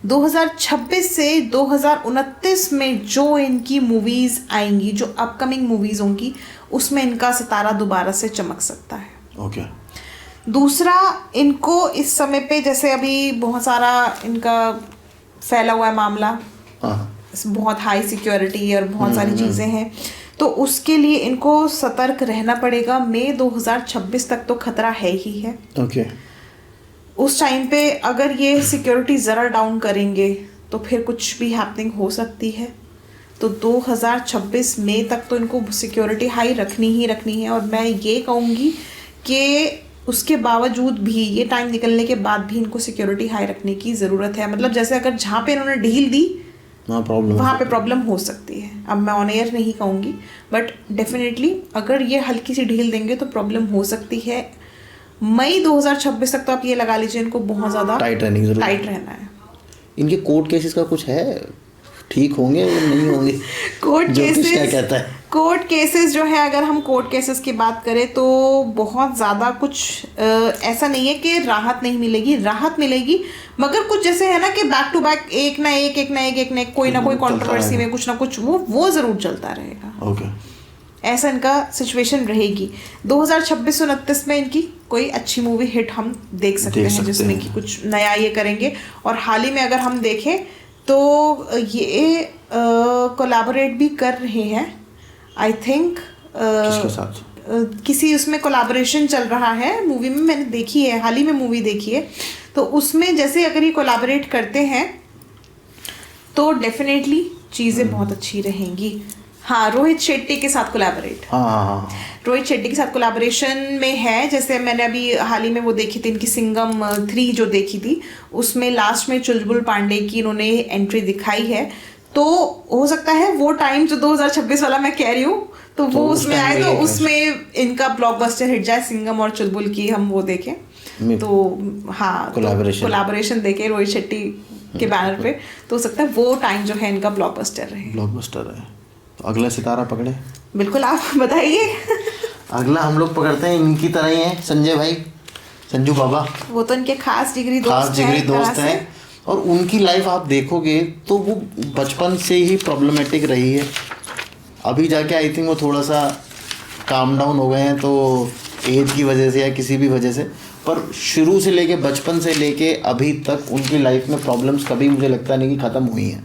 2026 से 2029 में जो इनकी मूवीज आएंगी, जो अपकमिंग मूवीज होंगी, उसमें इनका सितारा दोबारा से चमक सकता है। दूसरा, इनको इस समय पे जैसे अभी बहुत सारा इनका फैला हुआ है मामला, बहुत हाई सिक्योरिटी और बहुत सारी चीज़ें हैं, तो उसके लिए इनको सतर्क रहना पड़ेगा। मई 2026 तक तो खतरा है ही है। उस टाइम पे अगर ये सिक्योरिटी ज़रा डाउन करेंगे तो फिर कुछ भी हैपनिंग हो सकती है। तो 2026 मई तक तो इनको सिक्योरिटी हाई रखनी ही रखनी है। और मैं ये कहूँगी कि उसके बावजूद भी, ये टाइम निकलने के बाद भी इनको सिक्योरिटी हाई रखने की ज़रूरत है। मतलब जैसे अगर जहाँ पे इन्होंने ढील दी वहाँ पे प्रॉब्लम हो सकती है। अब मैं ऑन एयर नहीं कहूँगी, बट डेफिनेटली अगर ये हल्की सी ढील देंगे तो प्रॉब्लम हो सकती है। मई 2026 तक तो आप ये लगा लीजिए इनको बहुत ज़्यादा टाइट रहना है। इनके कोर्ट केसेस का कुछ है, ठीक होंगे या नहीं होंगे? कोर्ट केसेस जो है, अगर हम कोर्ट केसेस की बात करें तो बहुत ज़्यादा कुछ ऐसा नहीं है कि राहत नहीं मिलेगी, राहत मिलेगी, मगर कुछ जैसे है ना कि बैक टू बैक एक ना एक कोई ना कोई कंट्रोवर्सी में कुछ ना कुछ वो ज़रूर चलता रहेगा। ऐसा इनका सिचुएशन रहेगी। 2026-29 में इनकी कोई अच्छी मूवी हिट हम देख सकते हैं जिसमें कि कुछ नया ये करेंगे। और हाल ही में अगर हम देखें तो ये कोलैबोरेट भी कर रहे हैं, आई थिंक किसके साथ, किसी उसमें कोलैबोरेशन चल रहा है मूवी में, मैंने देखी है, हाल ही में मूवी देखी है। तो उसमें जैसे अगर ये कोलैबोरेट करते हैं तो डेफिनेटली चीज़ें बहुत अच्छी रहेंगी। हाँ, रोहित शेट्टी के साथ कोलैबोरेट, रोहित शेट्टी के साथ कोलैबोरेशन में है। जैसे मैंने अभी हाल ही में वो देखी थी इनकी सिंघम 3 जो देखी थी, उसमें लास्ट में चुलबुल पांडे की इन्होंने एंट्री दिखाई है। तो हो सकता है वो टाइम जो 2026 वाला मैं कह रही हूँ तो वो उसमें आए, तो उसमें इनका ब्लॉकबस्टर हिट जाए, सिंघम और चुलबुल की हम वो देखें। तो हाँ, कोलैबोरेशन देखें रोहित शेट्टी के बैनर पे, तो हो सकता है वो टाइम जो है इनका ब्लॉकबस्टर है। तो अगला सितारा पकड़े? बिल्कुल, आप बताइए। अगला हम लोग पकड़ते हैं, इनकी तरह ही है, संजय भाई, संजू बाबा। वो तो इनके खास जिगरी दोस्त हैं। और उनकी लाइफ आप देखोगे तो वो बचपन से ही प्रॉब्लमेटिक रही है। अभी जाके आई थिंक वो थोड़ा सा काम डाउन हो गए हैं, तो एज की वजह से या किसी भी वजह से, पर शुरू से लेके बचपन से लेके अभी तक उनकी लाइफ में प्रॉब्लम्स कभी मुझे लगता नहीं कि ख़त्म हुई हैं।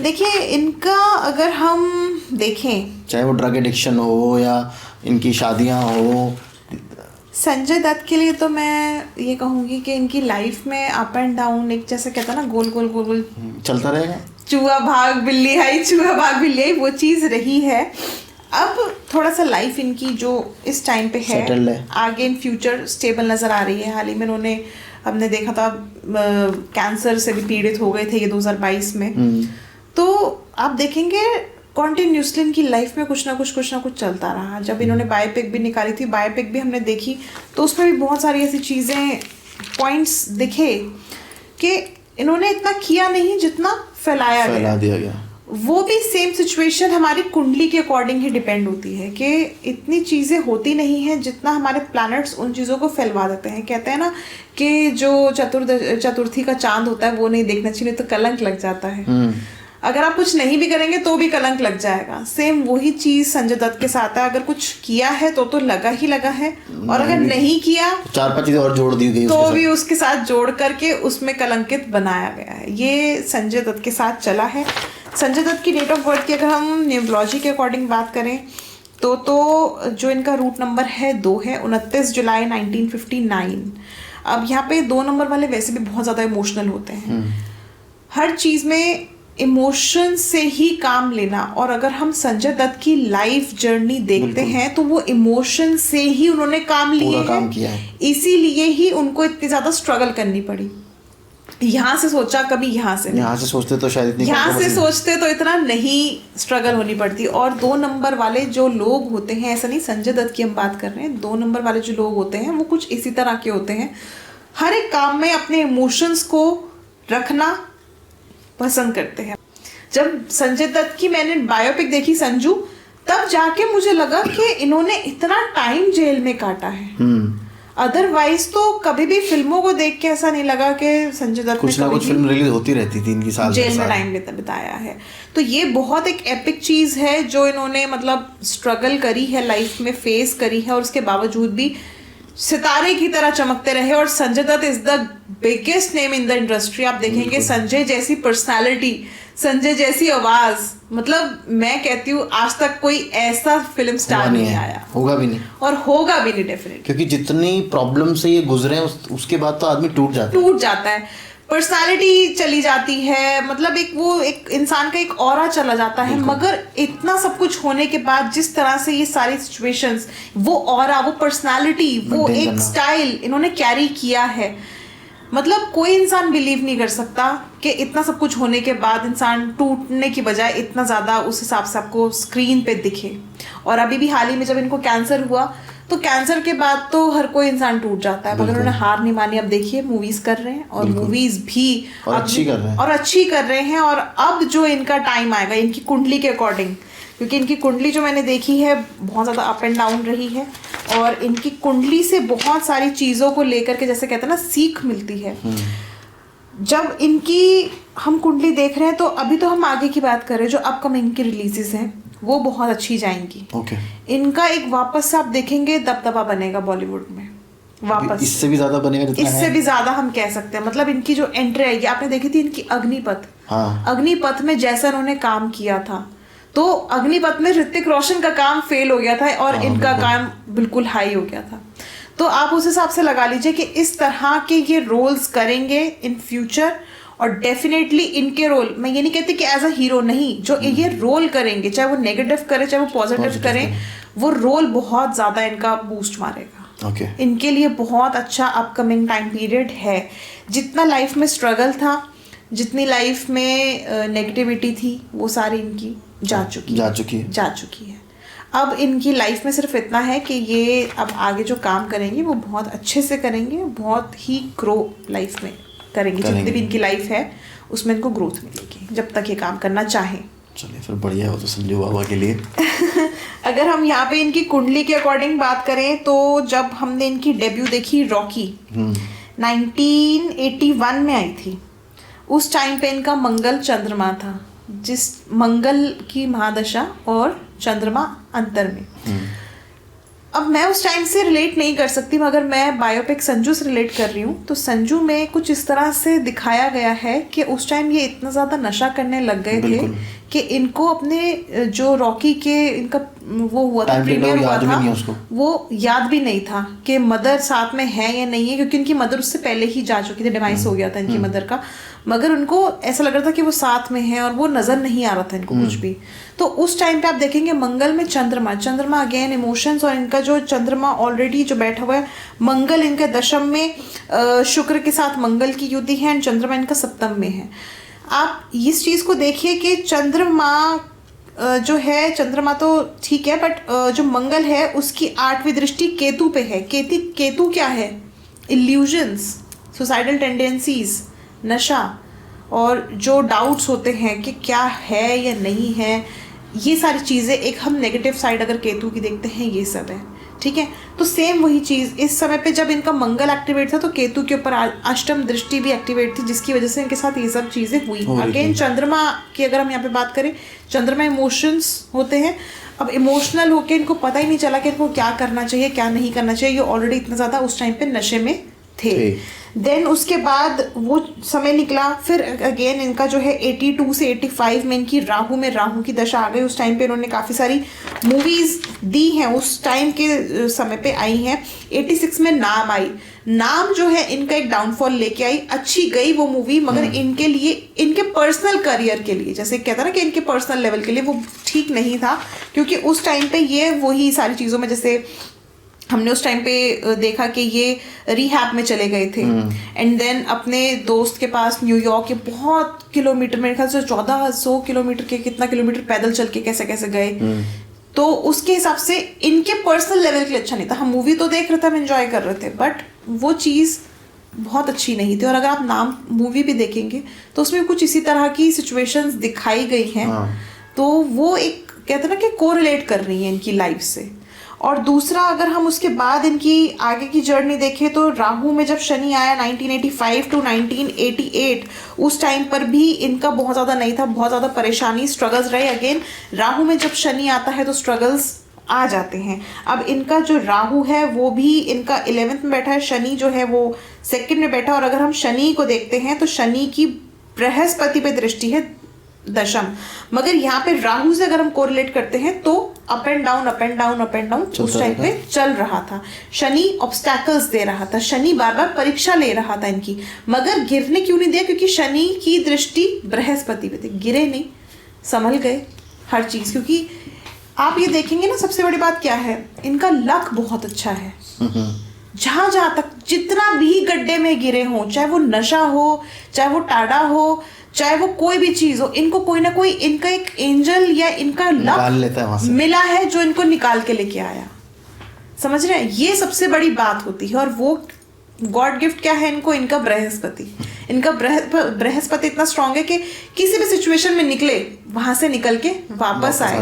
देखिए इनका अगर हम देखें, चाहे वो ड्रग एडिक्शन हो या इनकी शादियां हो। संजय दत्त के लिए तो मैं ये कहूँगी कि इनकी लाइफ में अप एंड डाउन, एक जैसे कहता है ना गोल गोल गोल गोल चलता रहेगा, चूहा भाग बिल्ली आई, चूहा भाग बिल्ली आई, वो चीज़ रही है। अब थोड़ा सा लाइफ इनकी जो इस टाइम पे है, आगे इन फ्यूचर स्टेबल नज़र आ रही है। हाल ही में उन्होंने, हमने देखा था कैंसर से भी पीड़ित हो गए थे ये 2022 में। तो आप देखेंगे कॉन्टिन्यूसली इनकी लाइफ में कुछ ना कुछ चलता रहा। जब इन्होंने बायोपिक भी निकाली थी, बायोपिक भी हमने देखी, तो उसमें भी बहुत सारी ऐसी चीज़ें, पॉइंट्स दिखे कि इन्होंने इतना किया नहीं जितना फैला दिया गया। वो भी सेम सिचुएशन हमारी कुंडली के अकॉर्डिंग ही डिपेंड होती है कि इतनी चीज़ें होती नहीं हैं जितना हमारे प्लैनेट्स उन चीज़ों को फैलवा देते हैं। कहते हैं ना कि जो चतुर्थी का चांद होता है वो नहीं देखना चाहिए, तो कलंक लग जाता है। अगर आप कुछ नहीं भी करेंगे तो भी कलंक लग जाएगा। सेम वही चीज़ संजय दत्त के साथ है। अगर कुछ किया है तो लगा ही लगा है, और अगर नहीं किया 4-5 चीज़ें और जोड़ दी गई तो भी उसके साथ जोड़ करके उसमें कलंकित बनाया गया है। ये संजय दत्त के साथ चला है। संजय दत्त की डेट ऑफ बर्थ की अगर हम न्यूमरोलॉजी के अकॉर्डिंग बात करें तो जो इनका रूट नंबर है 2 है, 29 जुलाई 1959। अब यहाँ पे 2 नंबर वाले वैसे भी बहुत ज़्यादा इमोशनल होते हैं। हर चीज़ में इमोशन से ही काम लेना, और अगर हम संजय दत्त की लाइफ जर्नी देखते हैं तो वो इमोशन से ही उन्होंने काम लिए हैं, इसीलिए ही उनको इतनी ज़्यादा स्ट्रगल करनी पड़ी। यहाँ से सोचा, कभी यहाँ से सोचते तो शायद इतनी, यहाँ से सोचते तो इतना नहीं स्ट्रगल होनी पड़ती। और 2 नंबर वाले जो लोग होते हैं, ऐसा नहीं संजय दत्त की हम बात कर रहे हैं, 2 नंबर वाले जो लोग होते हैं वो कुछ इसी तरह के होते हैं। हर एक काम में अपने इमोशंस को रखना पसंद करते हैं। जब संजय दत्त की मैंने बायोपिक देखी संजू, तब जाके मुझे लगा कि इन्होंने इतना टाइम जेल में काटा है। अदरवाइज तो कभी भी फिल्मों को देख के ऐसा नहीं लगा कि संजय दत्त कुछ ना कुछ फिल्म रिलीज होती रहती थी इनकी, साल जेल में टाइम बिताया है। तो ये बहुत एक एपिक चीज है जो इन्होंने मतलब स्ट्रगल करी है, लाइफ में फेस करी है, और उसके बावजूद भी सितारे की तरह चमकते रहे। और Sanjay Dutt is the biggest name in the industry. आप देखेंगे संजय जैसी पर्सनालिटी, संजय जैसी आवाज, मतलब मैं कहती हूँ आज तक कोई ऐसा फिल्म स्टार नहीं आया, होगा भी नहीं, और होगा भी नहीं डेफिनेटली, क्योंकि जितनी प्रॉब्लम से ये गुजरे हैं उसके बाद तो आदमी टूट जाता है, पर्सनालिटी चली जाती है, मतलब एक इंसान का एक ऑरा चला जाता है। मगर इतना सब कुछ होने के बाद जिस तरह से ये सारी सिचुएशंस, वो ऑरा, वो पर्सनालिटी, वो एक स्टाइल इन्होंने कैरी किया है, मतलब कोई इंसान बिलीव नहीं कर सकता कि इतना सब कुछ होने के बाद इंसान टूटने की बजाय इतना ज़्यादा उस हिसाब से आपको स्क्रीन पे दिखे। और अभी भी हाल ही में जब इनको कैंसर हुआ, तो कैंसर के बाद तो हर कोई इंसान टूट जाता है, मगर उन्होंने हार नहीं मानी। अब देखिए मूवीज कर रहे हैं, और मूवीज भी अच्छी कर रहे हैं। और अब जो इनका टाइम आएगा इनकी कुंडली के अकॉर्डिंग, क्योंकि इनकी कुंडली जो मैंने देखी है बहुत ज़्यादा अप एंड डाउन रही है, और इनकी कुंडली से बहुत सारी चीज़ों को लेकर के, जैसे कहते हैं ना, सीख मिलती है। जब इनकी हम कुंडली देख रहे हैं तो अभी तो हम आगे की बात कर रहे हैं, जो अपकमिंग की रिलीजेस हैं वो बहुत अच्छी जाएंगी। इनका एक वापस से आप देखेंगे दबदबा बनेगा बॉलीवुड में, वापस इससे भी ज्यादा बनेगा, इससे भी ज्यादा हम कह सकते हैं। मतलब इनकी जो एंट्री आएगी, आपने देखी थी इनकी अग्निपथ, अग्निपथ में जैसा उन्होंने काम किया था, तो अग्निपथ में ऋतिक रोशन का काम फेल हो गया था और इनका काम बिल्कुल हाई हो गया था। तो आप उस हिसाब से लगा लीजिए कि इस तरह के ये रोल्स करेंगे इन फ्यूचर, और डेफिनेटली इनके रोल, मैं ये नहीं कहती कि एज अ हीरो नहीं, जो ये रोल करेंगे, चाहे वो नेगेटिव करे चाहे वो पॉजिटिव करें, वो रोल बहुत ज़्यादा इनका बूस्ट मारेगा। इनके लिए बहुत अच्छा अपकमिंग टाइम पीरियड है। जितना लाइफ में स्ट्रगल था, जितनी लाइफ में नेगेटिविटी थी, वो सारी इनकी जा चुकी है। अब इनकी लाइफ में सिर्फ इतना है कि ये अब आगे जो काम करेंगे वो बहुत अच्छे से करेंगे, बहुत ही ग्रो लाइफ में करेंगे। जितनी भी इनकी लाइफ है उसमें इनको ग्रोथ मिलेगी, जब तक ये काम करना चाहें। चलिए फिर बढ़िया हो तो संजू बाबा के लिए। अगर हम यहाँ पे इनकी कुंडली के अकॉर्डिंग बात करें तो जब हमने इनकी डेब्यू देखी रॉकी 1981 में आई थी, उस टाइम पे इनका मंगल चंद्रमा था, जिस मंगल की महादशा और चंद्रमा अंतर में। अब मैं उस टाइम से रिलेट नहीं कर सकती, मगर मैं बायोपिक संजू से रिलेट कर रही हूँ। तो संजू में कुछ इस तरह से दिखाया गया है कि उस टाइम ये इतना ज़्यादा नशा करने लग गए थे कि इनको अपने जो रॉकी के इनका वो हुआ था, प्रीमियर हुआ था, वो याद भी नहीं था कि मदर साथ में है या नहीं है, क्योंकि इनकी मदर उससे पहले ही जा चुकी थी, डिवाइस हो गया था इनकी मदर का। मगर उनको ऐसा लग रहा था कि वो साथ में है और वो नजर नहीं आ रहा था इनको कुछ भी। तो उस टाइम पे आप देखेंगे मंगल में चंद्रमा अगेन इमोशंस, और इनका जो चंद्रमा ऑलरेडी जो बैठा हुआ है, मंगल इनके दशम में, शुक्र के साथ मंगल की युति है, एंड चंद्रमा इनका सप्तम में है। आप इस चीज को देखिए कि चंद्रमा जो है, चंद्रमा तो ठीक है, बट जो मंगल है उसकी 8वीं दृष्टि केतु पे है। केतु क्या है? इल्यूजन्स, सुसाइडल टेंडेंसीज, नशा, और जो डाउट्स होते हैं कि क्या है या नहीं है, ये सारी चीज़ें, एक हम नेगेटिव साइड अगर केतु की देखते हैं, ये सब है। ठीक है, तो सेम वही चीज़ इस समय पे जब इनका मंगल एक्टिवेट था तो केतु के ऊपर अष्टम दृष्टि भी एक्टिवेट थी, जिसकी वजह से इनके साथ ये सब चीज़ें हुई। अगेन चंद्रमा की अगर हम यहाँ पे बात करें, चंद्रमा इमोशंस होते हैं। अब इमोशनल होके इनको पता ही नहीं चला कि इनको क्या करना चाहिए क्या नहीं करना चाहिए, ये ऑलरेडी इतना ज़्यादा उस टाइम पे नशे में थे। देन उसके बाद वो समय निकला, फिर अगेन इनका जो है 82 से 85 में इनकी राहु की दशा आ गई। उस टाइम पे इन्होंने काफ़ी सारी मूवीज़ दी हैं, उस टाइम के समय पे आई हैं। 86 में नाम आई, नाम जो है इनका एक डाउनफॉल लेके आई, अच्छी गई वो मूवी, मगर इनके लिए, इनके पर्सनल करियर के लिए, जैसे कहता ना कि इनके पर्सनल लेवल के लिए वो ठीक नहीं था, क्योंकि उस टाइम पे ये वही सारी चीज़ों में, जैसे हमने उस टाइम पे देखा कि ये रिहैब में चले गए थे, एंड देन अपने दोस्त के पास न्यूयॉर्क के बहुत किलोमीटर, मेरे ख्याल से 1400 किलोमीटर के कितना किलोमीटर पैदल चल के कैसे कैसे गए। तो उसके हिसाब से इनके पर्सनल लेवल के लिए अच्छा नहीं था। हम मूवी तो देख रहे थे, हम एंजॉय कर रहे थे, बट वो चीज़ बहुत अच्छी नहीं थी। और अगर आप नाम मूवी भी देखेंगे तो उसमें कुछ इसी तरह की सिचुएशंस दिखाई गई हैं, तो वो एक कहते हैं ना कि कोरिलेट कर रही है इनकी लाइफ से। और दूसरा, अगर हम उसके बाद इनकी आगे की जर्नी देखें तो राहु में जब शनि आया 1985 टू 1988, उस टाइम पर भी इनका बहुत ज़्यादा नहीं था, बहुत ज़्यादा परेशानी, स्ट्रगल्स रहे। अगेन राहु में जब शनि आता है तो स्ट्रगल्स आ जाते हैं। अब इनका जो राहु है वो भी इनका 11th में बैठा है, शनि जो है वो 2nd में बैठा। और अगर हम शनि को देखते हैं तो शनि की बृहस्पति पे दृष्टि है दशम, मगर यहाँ पे राहु से अगर हम कोरिलेट करते हैं तो अप एंड डाउन उस टाइम पे चल रहा था। शनि ऑब्स्टैकल्स दे रहा था, शनि बार बार परीक्षा ले रहा था इनकी, मगर गिरने क्यों नहीं दिया? क्योंकि शनि की दृष्टि बृहस्पति पे थी, गिरे नहीं, संभल गए हर चीज। क्योंकि आप ये देखेंगे ना, सबसे बड़ी बात क्या है, इनका लक बहुत अच्छा है। जहां तक जितना भी गड्ढे में गिरे हों, चाहे वो नशा हो, चाहे वो टाडा हो, चाहे वो कोई भी चीज हो, इनको कोई ना कोई इनका एक एंजल या इनका लक मिला है जो इनको निकाल के लेके आया। समझ रहे हैं? ये सबसे बड़ी बात होती है। और वो गॉड गिफ्ट क्या है इनको? इनका बृहस्पति। इनका बृहस्पति इतना स्ट्रांग है कि किसी भी सिचुएशन में निकले, वहां से निकल के वापस आए।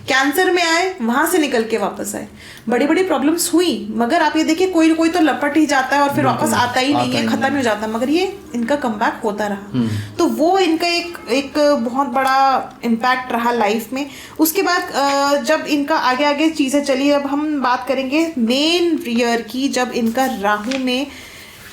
कैंसर में आए, वहां से निकल के वापस आए। बड़ी बड़ी प्रॉब्लम्स हुई, मगर आप ये देखिए कोई कोई तो लपट ही जाता है और फिर वापस आता ही नहीं है, खत्म हो जाता है, मगर ये इनका कमबैक होता रहा। तो वो इनका एक बहुत बड़ा इम्पैक्ट रहा लाइफ में। उसके बाद जब इनका आगे आगे चीजें चली, अब हम बात करेंगे मेन ईयर की, जब इनका राहु में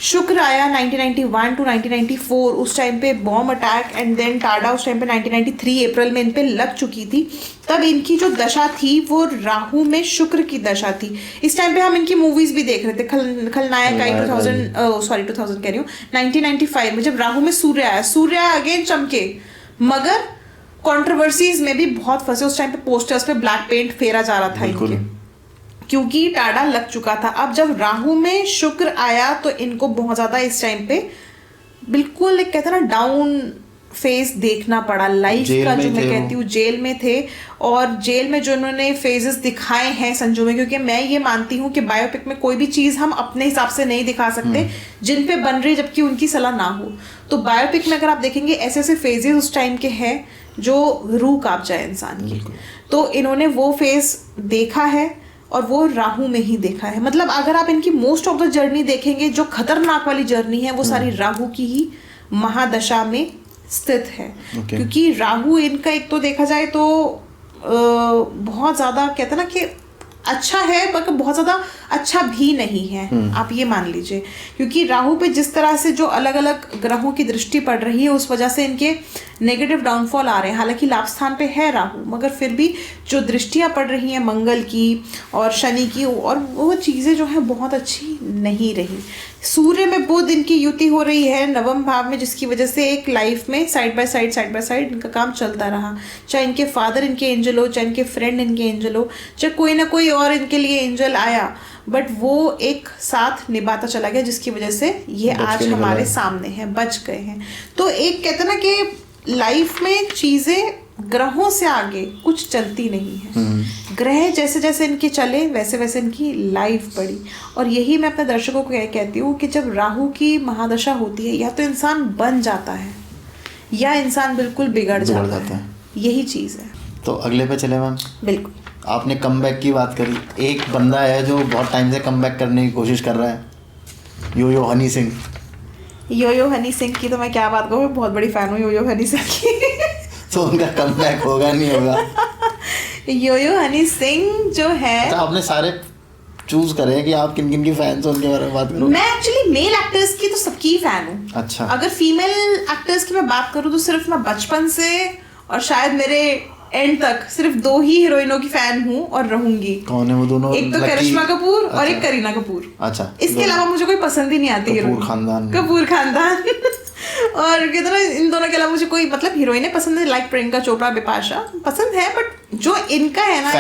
शुक्र आया 1991 टू 1994, उस टाइम पे bomb attack and then TADA उस टाइम पे 1993 अप्रैल में इन पे लग चुकी थी। तब इनकी जो दशा थी वो राहु में शुक्र की दशा थी। इस टाइम पे हम इनकी मूवीज भी देख रहे थे, खलनायक आई 2000 कह रही हूँ 1995 में, जब राहु में सूर्य आया, सूर्य अगेन चमके, मगर कॉन्ट्रोवर्सीज में भी बहुत फंसे। उस टाइम पे पोस्टर्स पे ब्लैक पेंट फेरा जा रहा था इनके, क्योंकि टाडा लग चुका था। अब जब राहु में शुक्र आया तो इनको बहुत ज्यादा इस टाइम पे बिल्कुल एक कहते हैं ना डाउन फेज देखना पड़ा लाइफ का, जो मैं कहती हूँ जेल में थे। और जेल में जो उन्होंने फेजेस दिखाए हैं संजू में, क्योंकि मैं ये मानती हूँ कि बायोपिक में कोई भी चीज हम अपने हिसाब से नहीं दिखा सकते जिन पे बन रही जबकि उनकी सलाह ना हो। तो बायोपिक में अगर आप देखेंगे ऐसे ऐसे फेजेस उस टाइम के हैं जो रूह कांप जाए इंसान की। तो इन्होंने वो फेज देखा है और वो राहु में ही देखा है। मतलब अगर आप इनकी मोस्ट ऑफ द जर्नी देखेंगे, जो खतरनाक वाली जर्नी है वो सारी राहु की ही महादशा में स्थित है। क्योंकि राहु इनका एक तो देखा जाए तो बहुत ज्यादा कहते हैं ना कि अच्छा है पर बहुत ज़्यादा अच्छा भी नहीं है, आप ये मान लीजिए, क्योंकि राहु पे जिस तरह से जो अलग अलग ग्रहों की दृष्टि पड़ रही है उस वजह से इनके नेगेटिव डाउनफॉल आ रहे हैं। हालांकि लाभ स्थान पे है राहु, मगर फिर भी जो दृष्टियाँ पड़ रही हैं मंगल की और शनि की, और वो चीज़ें जो हैं बहुत अच्छी नहीं रही। सूर्य में बुध इनकी युति हो रही है नवम भाव में, जिसकी वजह से एक लाइफ में साइड बाय साइड इनका काम चलता रहा, चाहे इनके फादर इनके एंजल हो, चाहे इनके फ्रेंड इनके एंजल हो, चाहे कोई ना कोई और इनके लिए एंजल आया, बट वो एक साथ निभाता चला गया, जिसकी वजह से ये आज हमारे सामने हैं, बच गए हैं। तो एक कहते ना कि लाइफ में चीज़ें ग्रहों से आगे कुछ चलती नहीं है। ग्रह जैसे जैसे इनके चले वैसे वैसे इनकी लाइफ बढ़ी। और यही मैं अपने दर्शकों को कहती हूँ कि जब राहु की महादशा होती है, या तो इंसान बन जाता है या इंसान बिल्कुल बिगड़ जाता है। यही चीज़ है। तो अगले पे चले मैम। बिल्कुल, आपने कमबैक की बात करी, एक बंदा है जो बहुत टाइम से कमबैक करने की कोशिश कर रहा है, योयो हनी सिंह। योयो हनी सिंह की तो मैं क्या बात करूँ, बहुत बड़ी फैन हूँ योयो हनी सिंह की। तो उनका कमबैक होगा नहीं होगा? योयो हनी सिंह जो है, तो आपने सारे चूज करे हैं कि आप किन किन की फैन हो, उनके बारे में बात करो। मैं एक्चुअली मेल एक्टर्स की तो सबकी फैन हूँ। अच्छा। अगर फीमेल एक्टर्स की मैं बात करूँ तो सिर्फ मैं बचपन से और शायद मेरे एंड तक सिर्फ 2 ही हीरोइनों की फैन हूँ और रहूंगी। कौन है वो दोनों? एक तो करिश्मा कपूर और एक करीना कपूर। अच्छा। इसके अलावा मुझे कोई पसंद ही नहीं आती हीरोइन। कपूर खानदान और कितना इन दोनों के अलावा मुझे कोई मतलब हीरोइनें पसंद है, लाइक प्रियंका चोपड़ा, बिपाशा पसंद है, बट जो इनका है ना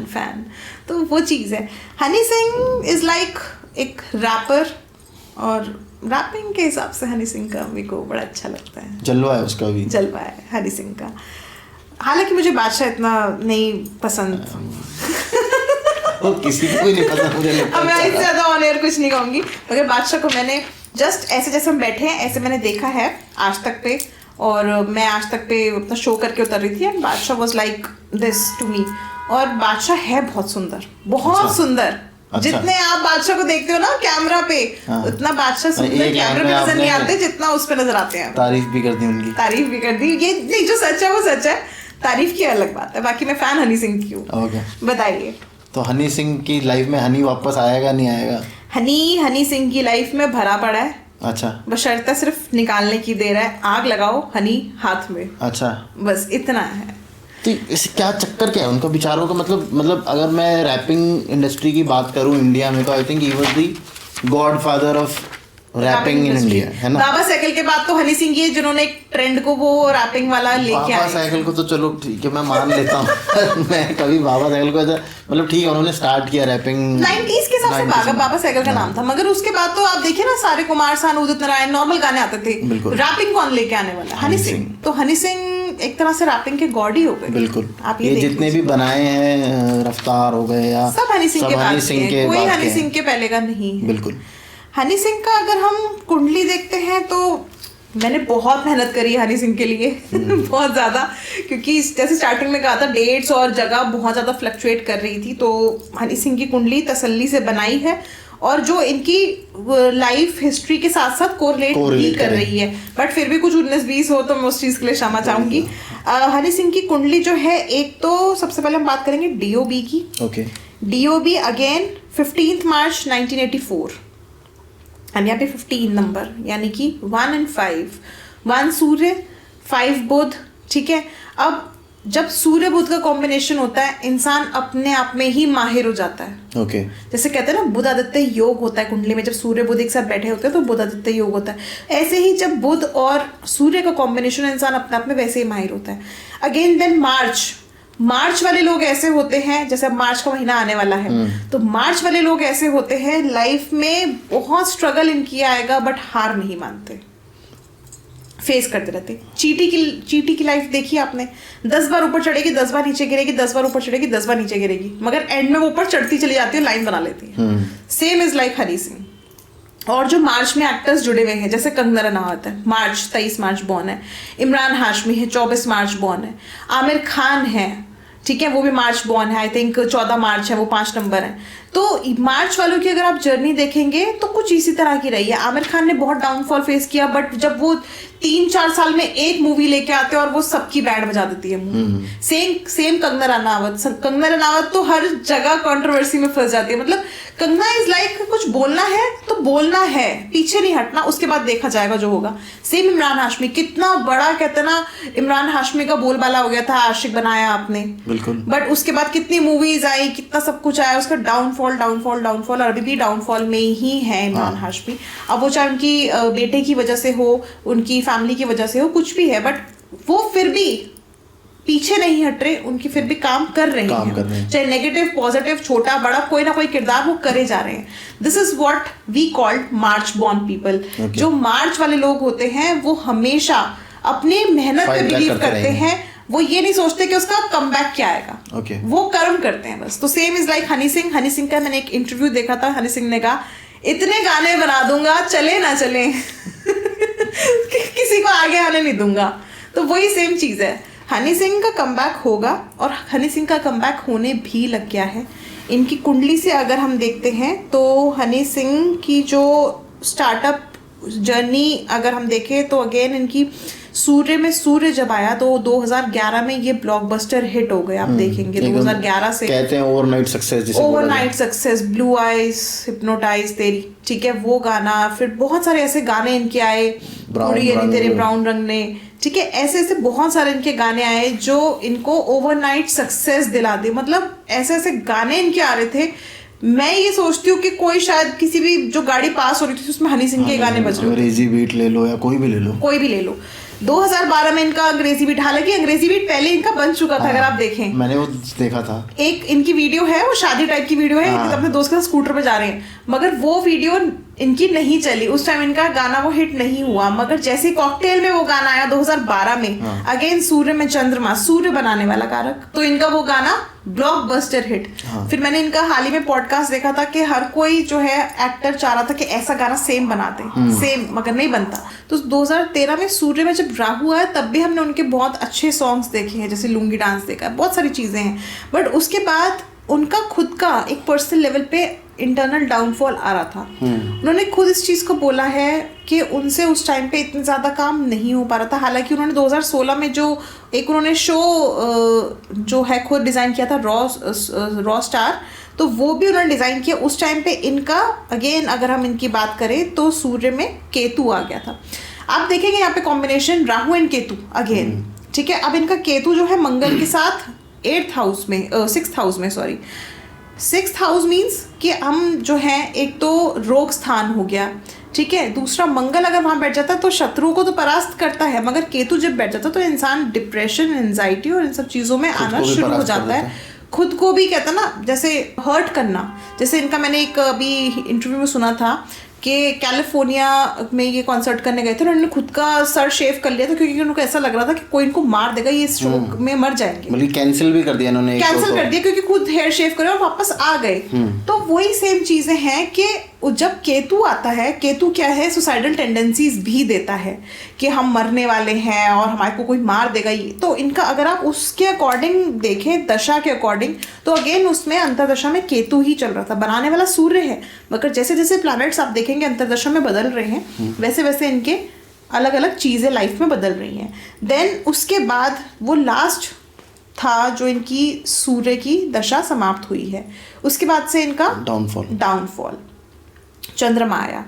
फैन तो वो चीज़ है। हनी सिंह इज लाइक एक रैपर, और रैपिंग के हिसाब से हनी सिंह का मेरे को बड़ा अच्छा लगता है। जलवा है उसका भी, जलवा है हनी सिंह का। हालांकि मुझे बादशाह इतना नहीं पसंद। वो किसी को भी नहीं पसंद मुझे लगता है। मैं इससे ज़्यादा ऑन एयर कुछ नहीं कहूँगी, मगर बादशाह को मैंने जस्ट ऐसे जैसे हम बैठे हैं ऐसे मैंने देखा है आज तक पे, और मैं आज तक पे अपना शो करके उतर रही थी, and Badshah was like this to me. और बादशाह है बहुत सुंदर, बहुत सुंदर। जितने आप बादशाह को देखते हो ना कैमरा पे, उतना बादशाह सुंदर कैमरे पे नजर नहीं आते जितना उस पे नजर आते हैं। तारीफ भी कर दी उनकी, तारीफ भी कर दी। ये नहीं, जो सच है वो सच है, तारीफ की अलग बात है। बाकी मैं फैन हनी सिंह की हूँ। बताइए, तो हनी सिंह की लाइफ में हनी वापस आएगा नहीं आएगा? हनी सिंह की लाइफ में भरा पड़ा है। अच्छा। बशर्ते सिर्फ निकालने की देर है। आग लगाओ हनी हाथ में। अच्छा, बस इतना है। तो इसे क्या चक्कर क्या है उनका विचारों का? मतलब अगर मैं रैपिंग इंडस्ट्री की बात करूं इंडिया में, तो I think he was the godfather of rapping in India, है ना? बाबा साइकिल के बाद तो हनी सिंह ही जिन्होंने एक ट्रेंड को वो रैपिंग वाला लेके आए। बाबा साइकिल को तो चलो ठीक है, मैं मान लेता हूँ। मैं कभी बाबा साइकिल को ऐसा मतलब ठीक है, उन्होंने स्टार्ट किया रैपिंग 90s के हिसाब से बाबा साइकिल का नाम था, मगर उसके बाद तो आप देखिए ना, सारे कुमार सानू, उदित नारायण, नॉर्मल गाने आते थे। रैपिंग कौन लेके आने वाला? हनी सिंह। तो हनी सिंह एक तरह से रैपिंग के गॉड ही हो गए। बिल्कुल। आप ये जितने भी बनाए हैं, रफ्तार हो गए या सब हनी सिंह के बाद के, कोई हनी सिंह के पहले का नहीं है। बिल्कुल। हनी सिंह का अगर हम कुंडली देखते हैं तो मैंने बहुत मेहनत करी है हनी सिंह के लिए। बहुत ज़्यादा, क्योंकि जैसे स्टार्टिंग में कहा था डेट्स और जगह बहुत ज़्यादा फ्लक्चुएट कर रही थी, तो हनी सिंह की कुंडली तसल्ली से बनाई है, और जो इनकी लाइफ हिस्ट्री के साथ साथ कोरिलेट भी कर रही है। बट फिर भी कुछ 19-20 हो तो मैं उस चीज़ के लिए क्षमा चाहूँगी। हनी सिंह की कुंडली जो है, एक तो सबसे पहले हम बात करेंगे DOB की। ओके। DOB अगेन 15 मार्च 1984, और यहाँ पे 15 नंबर, यानी कि 1 और 5, 1 सूर्य 5 बुध। ठीक है, अब जब सूर्य बुध का कॉम्बिनेशन होता है, इंसान अपने आप में ही माहिर हो जाता है। ओके। जैसे कहते हैं ना, बुध आदित्य योग होता है कुंडली में, जब सूर्य बुध एक साथ बैठे होते हैं तो बुध आदित्य योग होता है। ऐसे ही जब बुध और सूर्य का कॉम्बिनेशन, इंसान अपने आप में वैसे ही माहिर होता है। अगेन देन मार्च वाले लोग ऐसे होते हैं, जैसे अब मार्च का महीना आने वाला है, तो मार्च वाले लोग ऐसे होते हैं, लाइफ में बहुत स्ट्रगल इनकी आएगा, बट हार नहीं मानते, फेस करते रहते। चीटी की लाइफ देखी आपने, 10 बार ऊपर चढ़ेगी, 10 बार नीचे गिरेगी, 10 बार ऊपर चढ़ेगी, 10 बार नीचे गिरेगी, मगर एंड में वो ऊपर चढ़ती चली जाती है, लाइन बना लेती है। Same is like Honey Singh. और जो मार्च में एक्टर्स जुड़े हुए हैं, जैसे कंगना रनावत है, 23 मार्च बॉर्न है। इमरान हाशमी है, 24 मार्च बॉर्न है। आमिर खान है, ठीक है, वो भी मार्च बॉर्न है, आई थिंक 14 मार्च है, वो 5 नंबर है। तो मार्च वालों की अगर आप जर्नी देखेंगे तो कुछ इसी तरह की रही है। आमिर खान ने बहुत डाउनफॉल फेस किया, बट जब वो 3-4 साल में एक मूवी लेके आते हैं और वो सबकी बैंड बजा देती है मूवी। सेम कंगना रनावत तो हर जगह कंट्रोवर्सी में फंस जाती है। मतलब कंगना इज लाइक कुछ बोलना है तो बोलना है, पीछे नहीं हटना, उसके बाद देखा जाएगा जो होगा। सेम इमरान हाशमी, कितना बड़ा कहते ना, इमरान हाशमी का बोलबाला हो गया था, आशिक बनाया आपने, बिल्कुल, बट उसके बाद कितनी मूवीज आई, कितना सब कुछ आया, उसका डाउनफॉल और अभी भी डाउनफॉल में ही है इमरान हाशमी। अब वो चाहे उनकी बेटे की वजह से हो, उनकी फैमिली की वजह से हो, कुछ भी है, बट वो फिर भी पीछे नहीं हट रहे, उनकी फिर भी काम कर रहे हैं। चाहे नेगेटिव पॉजिटिव छोटा बड़ा कोई ना कोई किरदार वो करे जा रहे हैं। This is what we called March born people. जो मार्च वाले लोग होते हैं वो हमेशा अपनी मेहनत पे बिलीव करते हैं, वो ये नहीं सोचते कि उसका कमबैक क्या आएगा, वो कर्म करते हैं बस। तो same is like Honey Singh का मैंने एक इंटरव्यू देखा था, हनी सिंह ने कहा इतने गाने बना दूंगा चले ना चले किसी को आगे आने नहीं दूंगा। तो वही सेम चीज है, हनी सिंह का कमबैक होगा और हनी सिंह का कमबैक होने भी लग गया है। इनकी कुंडली से अगर हम देखते हैं तो हनी सिंह की जो स्टार्टअप जर्नी अगर हम देखें तो अगेन इनकी सूर्य जब आया तो 2011 में ये ब्लॉकबस्टर हिट हो गया। आप देखेंगे 2011 से कहते हैं overnight success, blue eyes, hypnotize तेरी, ठीक है, वो गाना, फिर बहुत सारे ऐसे गाने इनके आए, तेरे ब्राउन रंग ने, ठीक है, ऐसे बहुत सारे इनके गाने आए जो इनको ओवरनाइट सक्सेस दिला दे। मतलब ऐसे गाने इनके आ रहे थे, मैं ये सोचती हूँ कि कोई शायद किसी भी जो गाड़ी पास हो रही थी उसमें हनी सिंह के गाने बज रहे, अंग्रेजी बीट ले लो या कोई भी ले लो। 2012 में इनका अंग्रेजी बीट, हालांकि अंग्रेजी बीट पहले इनका बन चुका था, अगर आप देखें, मैंने वो देखा था। एक इनकी वीडियो है, वो शादी टाइप की वीडियो है, अपने दोस्त के साथ स्कूटर पे जा रहे हैं, मगर वो वीडियो इनकी नहीं चली, उस टाइम इनका गाना वो हिट नहीं हुआ। मगर जैसे कॉकटेल में वो गाना आया 2012 में, अगेन सूर्य में चंद्रमा, सूर्य बनाने वाला कारक, तो इनका वो गाना ब्लॉकबस्टर हिट। फिर मैंने इनका हाल ही में पॉडकास्ट देखा था कि हर कोई जो है एक्टर चाह रहा था कि ऐसा गाना सेम बनाते, सेम, मगर नहीं बनता। तो 2013 में सूर्य में जब राहु आया तब भी हमने उनके बहुत अच्छे सॉन्ग्स देखे हैं, जैसे लुंगी डांस देखा है, बहुत सारी चीजें हैं, बट उसके बाद उनका खुद का एक पर्सनल लेवल पे इंटरनल डाउनफॉल आ रहा था। उन्होंने खुद इस चीज़ को बोला है कि उनसे उस टाइम पे इतना ज़्यादा काम नहीं हो पा रहा था। हालांकि उन्होंने 2016 में जो एक उन्होंने शो जो है खुद डिज़ाइन किया था, रॉ स्टार, तो वो भी उन्होंने डिज़ाइन किया। उस टाइम पे इनका अगेन अगर हम इनकी बात करें तो सूर्य में केतु आ गया था। आप देखेंगे यहाँ पे combination Rahu and Ketu again, ठीक है। अब इनका केतु जो है मंगल के साथ 6th हाउस मीन्स कि हम जो है एक तो रोग स्थान हो गया, ठीक है, दूसरा मंगल अगर वहां बैठ जाता है तो शत्रुओं को तो परास्त करता है, मगर केतु जब बैठ जाता है तो इंसान डिप्रेशन, एंजाइटी और इन सब चीज़ों में आना शुरू हो जाता है। खुद को भी कहता ना, जैसे हर्ट करना, जैसे इनका मैंने एक अभी इंटरव्यू में सुना था कि कैलिफोर्निया में ये कॉन्सर्ट करने गए थे, उन्होंने खुद का सर शेव कर लिया था क्योंकि उनको ऐसा लग रहा था कि कोई इनको मार देगा, ये स्ट्रोक में मर जाएंगे। मतलब कैंसिल भी कर दिया इन्होंने, कैंसिल कर दिया क्योंकि खुद हेयर शेव करे और वापस आ गए। तो वही सेम चीजें हैं कि जब केतु आता है, केतु क्या है, सुसाइडल टेंडेंसीज भी देता है कि हम मरने वाले हैं और हमारे को कोई मार देगा। ये तो इनका अगर आप उसके अकॉर्डिंग देखें, दशा के अकॉर्डिंग, तो अगेन उसमें अंतरदशा में केतु ही चल रहा था, बनाने वाला सूर्य है, मगर जैसे जैसे प्लैनेट्स आप देखेंगे अंतरदशा में बदल रहे हैं, वैसे वैसे इनके अलग अलग चीज़ें लाइफ में बदल रही हैं। देन उसके बाद वो लास्ट था जो इनकी सूर्य की दशा समाप्त हुई है, उसके बाद से इनका डाउनफॉल चंद्रमा आया।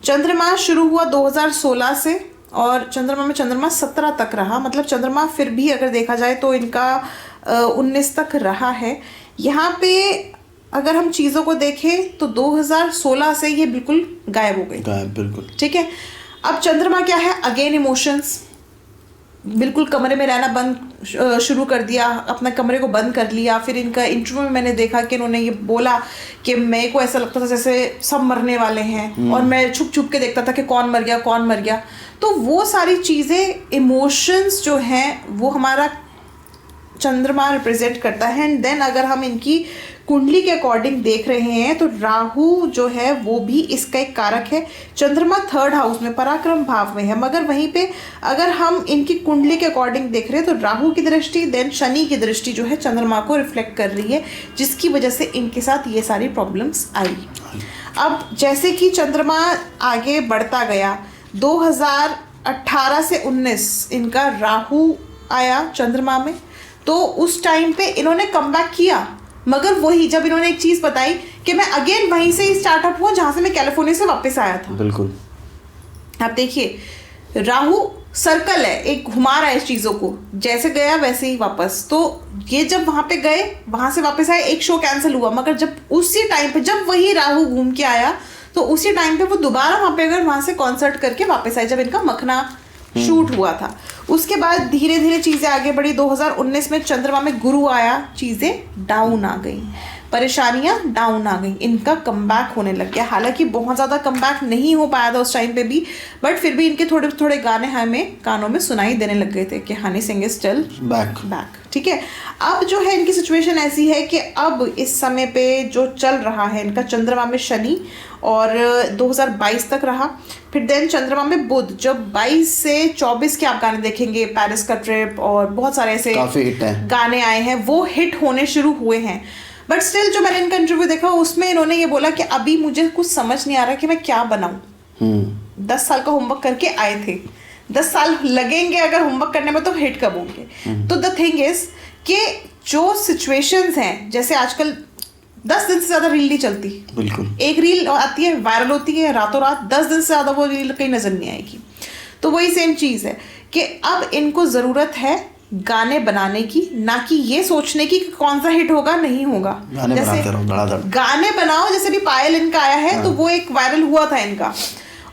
चंद्रमा शुरू हुआ 2016 से और चंद्रमा 17 तक रहा, मतलब चंद्रमा फिर भी अगर देखा जाए तो इनका 19 तक रहा है। यहाँ पे अगर हम चीज़ों को देखें तो 2016 से ये बिल्कुल गायब हो गई, बिल्कुल, ठीक है। अब चंद्रमा क्या है, अगेन इमोशंस, बिल्कुल कमरे में रहना बंद शुरू कर दिया, अपना कमरे को बंद कर लिया। फिर इनका इंटरव्यू में मैंने देखा कि इन्होंने ये बोला कि मेरे को ऐसा लगता था जैसे सब मरने वाले हैं और मैं छुप छुप के देखता था कि कौन मर गया। तो वो सारी चीज़ें, इमोशंस जो हैं वो हमारा चंद्रमा रिप्रेजेंट करता है। एंड देन अगर हम इनकी कुंडली के अकॉर्डिंग देख रहे हैं तो राहु जो है वो भी इसका एक कारक है। चंद्रमा 3rd हाउस में पराक्रम भाव में है, मगर वहीं पे अगर हम इनकी कुंडली के अकॉर्डिंग देख रहे हैं तो राहु की दृष्टि देन शनि की दृष्टि जो है चंद्रमा को रिफ्लेक्ट कर रही है, जिसकी वजह से इनके साथ ये सारी प्रॉब्लम्स आई। अब जैसे कि चंद्रमा आगे बढ़ता गया, 2018 से 19 इनका राहु आया चंद्रमा में, तो उस टाइम पे इन्होंने कमबैक किया, मगर वही जब इन्होंने एक चीज़ बताई कि मैं अगेन वहीं से स्टार्टअप हुआ जहाँ से मैं कैलिफोर्निया से वापस आया था। बिल्कुल। आप देखिए राहु सर्कल है, एक घुमा रहा है इस चीज़ों को, जैसे गया वैसे ही वापस। तो ये जब वहाँ पे गए, वहाँ से वापस आए, एक शो कैंसिल हुआ, मगर जब उसी टाइम पे जब वही राहु घूम के आया तो उसी टाइम पे वो दोबारा वहाँ पे अगर वहाँ से कॉन्सर्ट करके वापस आए, जब इनका मखना शूट हुआ था। उसके बाद धीरे धीरे चीज़ें आगे बढ़ी। 2019 में चंद्रमा में गुरु आया, चीज़ें डाउन आ गई, परेशानियां डाउन आ गई, इनका कमबैक होने लग गया। हालांकि बहुत ज़्यादा कमबैक नहीं हो पाया था उस टाइम पे भी, बट फिर भी इनके थोड़े थोड़े गाने हमें कानों में सुनाई देने लग गए थे कि Honey Singh is still back. ठीक है, अब जो है इनकी सिचुएशन ऐसी है कि अब इस समय पे जो चल रहा है इनका चंद्रमा में शनि, और 2022 तक रहा, फिर देन चंद्रमा में बुध, जब 22 से 24 के आप गाने देखेंगे, पेरिस का ट्रिप और बहुत सारे ऐसे गाने आए हैं, वो हिट होने शुरू हुए हैं। बट स्टिल जो मैंने इनका इंटरव्यू देखा उसमें इन्होंने ये बोला कि अभी मुझे कुछ समझ नहीं आ रहा कि मैं क्या बनाऊं। 10 साल का होमवर्क करके आए थे, 10 साल लगेंगे अगर होमवर्क करने में, तो हिट कब होंगे। तो द थिंग इज कि जो सिचुएशंस हैं, जैसे आजकल 10 दिन से ज़्यादा रील नहीं चलती। बिल्कुल। एक रील आती है, वायरल होती है, रातों रात 10 दिन से ज़्यादा वो रील कहीं नज़र नहीं आएगी। तो वही सेम चीज़ है कि अब इनको ज़रूरत है गाने बनाने की, ना कि ये सोचने की कि कौन सा हिट होगा नहीं होगा। जैसे गाने बनाओ, जैसे भी पायल इनका आया है तो वो एक वायरल हुआ था इनका,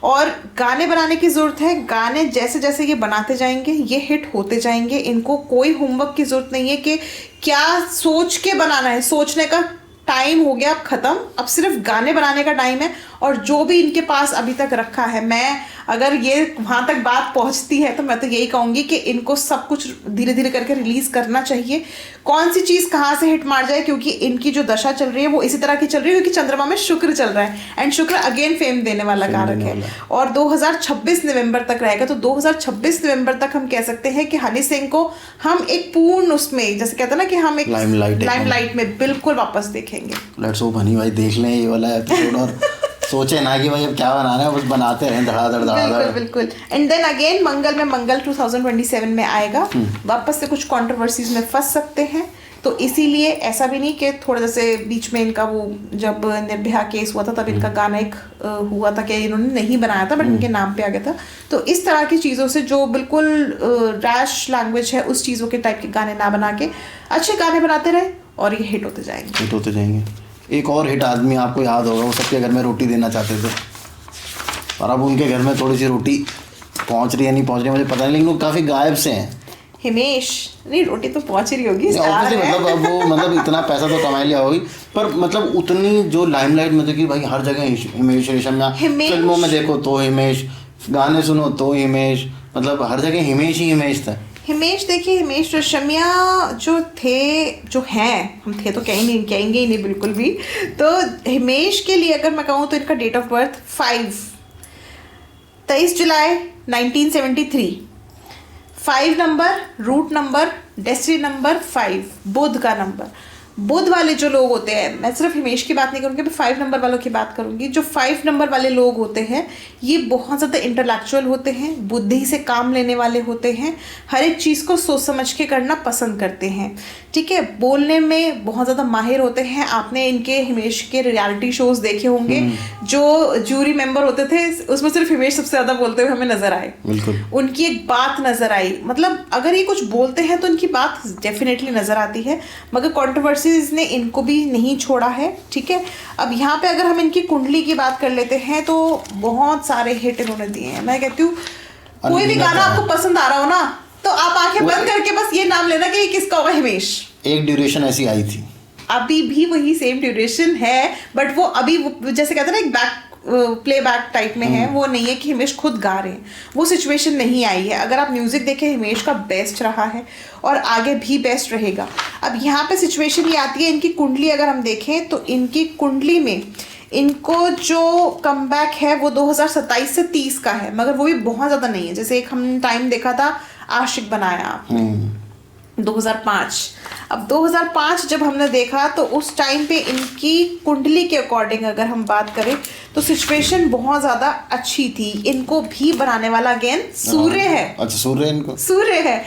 और गाने बनाने की ज़रूरत है। गाने जैसे जैसे ये बनाते जाएंगे ये हिट होते जाएंगे। इनको कोई होमवर्क की ज़रूरत नहीं है कि क्या सोच के बनाना है, सोचने का टाइम हो गया अब ख़त्म, अब सिर्फ गाने बनाने का टाइम है। और जो भी इनके पास अभी तक रखा है, मैं अगर ये वहाँ तक बात पहुँचती है तो मैं तो यही कहूँगी कि इनको सब कुछ धीरे धीरे करके रिलीज़ करना चाहिए। कौन सी चीज़ कहाँ से हिट मार जाए, क्योंकि इनकी जो दशा चल रही है वो इसी तरह की चल रही है, क्योंकि चंद्रमा में शुक्र चल रहा है, एंड शुक्र अगेन फेम देने वाला कारक है, और 2026 नवंबर तक रहेगा। तो 2026 नवंबर तक हम कह सकते हैं कि हनी सिंह को हम एक पूर्ण उसमें, जैसे कहते हैं ना कि हम एक लाइमलाइट में बिल्कुल वापस देखेंगे। लेट्स होप हनी भाई देख लें ये वाला एपिसोड और सोचे ना कि भाई अब क्या बनाना है, बस बनाते रहें धड़ाधड़। बिल्कुल। एंड देन अगेन मंगल में मंगल 2027 में आएगा, वापस से कुछ कंट्रोवर्सीज में फंस सकते हैं। तो इसीलिए ऐसा भी नहीं कि थोड़ा जैसे बीच में इनका वो जब निर्भया केस हुआ था तब इनका गाना एक हुआ था कि इन्होंने नहीं बनाया था बट इनके नाम पे आ गया था। तो इस तरह की चीज़ों से जो बिल्कुल रैश लैंग्वेज है उस चीज़ों के टाइप के गाने ना बना के अच्छे गाने बनाते रहे और ये हिट होते जाएंगे। एक और हिट आदमी आपको याद होगा, वो सबके घर में रोटी देना चाहते थे, और अब उनके घर में थोड़ी सी रोटी पहुंच रही है नहीं पहुंच रही मुझे पता नहीं, लेकिन वो काफ़ी गायब से हैं। हिमेश, नहीं रोटी तो पहुंच रही होगी, मतलब अब वो मतलब इतना पैसा तो कमा लिया होगी, पर मतलब उतनी जो लाइमलाइट में कि भाई हर जगह हिमेश रेशमिया, फिल्मों में देखो तो हिमेश, गाने सुनो तो हिमेश, मतलब हर जगह हिमेश ही हिमेश था। हिमेश देखिए, हिमेश रेशमिया जो हैं, हम थे तो कहेंगे ही नहीं बिल्कुल भी। तो हिमेश के लिए अगर मैं कहूँ तो इनका डेट ऑफ बर्थ 23 जुलाई 1973, 5 number, root number, destiny number 5, बुध का नंबर। बुध वाले जो लोग होते हैं, मैं सिर्फ हिमेश की बात नहीं करूँगी, मैं 5 नंबर वालों की बात करूँगी। जो 5 नंबर वाले लोग होते हैं ये बहुत ज़्यादा इंटेलेक्चुअल होते हैं, बुद्धि से काम लेने वाले होते हैं, हर एक चीज़ को सोच समझ के करना पसंद करते हैं, ठीक है। बोलने में बहुत ज़्यादा माहिर होते हैं। आपने इनके हिमेश के रियलिटी शोज़ देखे होंगे, जो जूरी मेंबर होते थे उसमें सिर्फ हिमेश सबसे ज़्यादा बोलते हुए हमें नजर आए, उनकी एक बात नजर आई, मतलब अगर ये कुछ बोलते हैं तो उनकी बात डेफिनेटली नजर आती है। मगर कंट्रोवर्सीज ने इनको भी नहीं छोड़ा है, ठीक है। अब यहाँ पे अगर हम इनकी कुंडली की बात कर लेते हैं तो बहुत सारे हिट इन्होंने दिए हैं। मैं कहती हूँ कोई भी गाना आपको पसंद आ रहा हो ना तो आप आंखें बंद करके बस ये नाम लेना कि किसका होगा, हिमेश। एक ड्यूरेशन ऐसी आई थी, अभी भी वही सेम ड्यूरेशन है, बट वो अभी जैसे कहते हैं ना एक बैक प्लेबैक टाइप में है, वो नहीं है कि हिमेश खुद गा रहे हैं, वो सिचुएशन नहीं आई है। अगर आप म्यूजिक देखें हिमेश का बेस्ट रहा है और आगे भी बेस्ट रहेगा। अब यहाँ पे सिचुएशन ये आती है, इनकी कुंडली अगर हम देखें तो इनकी कुंडली में इनको जो कमबैक है वो 2027 से 30 का है, मगर वो भी बहुत ज़्यादा नहीं है। जैसे एक हम टाइम देखा था आशिक बनाया 2005। अब 2005 जब हमने देखा तो उस टाइम पे इनकी कुंडली के अकॉर्डिंग अगर हम बात करें तो सिचुएशन बहुत ज़्यादा अच्छी थी। इनको भी बनाने वाला अगेन सूर्य है। अच्छा, सूर्य इनको सूर्य है।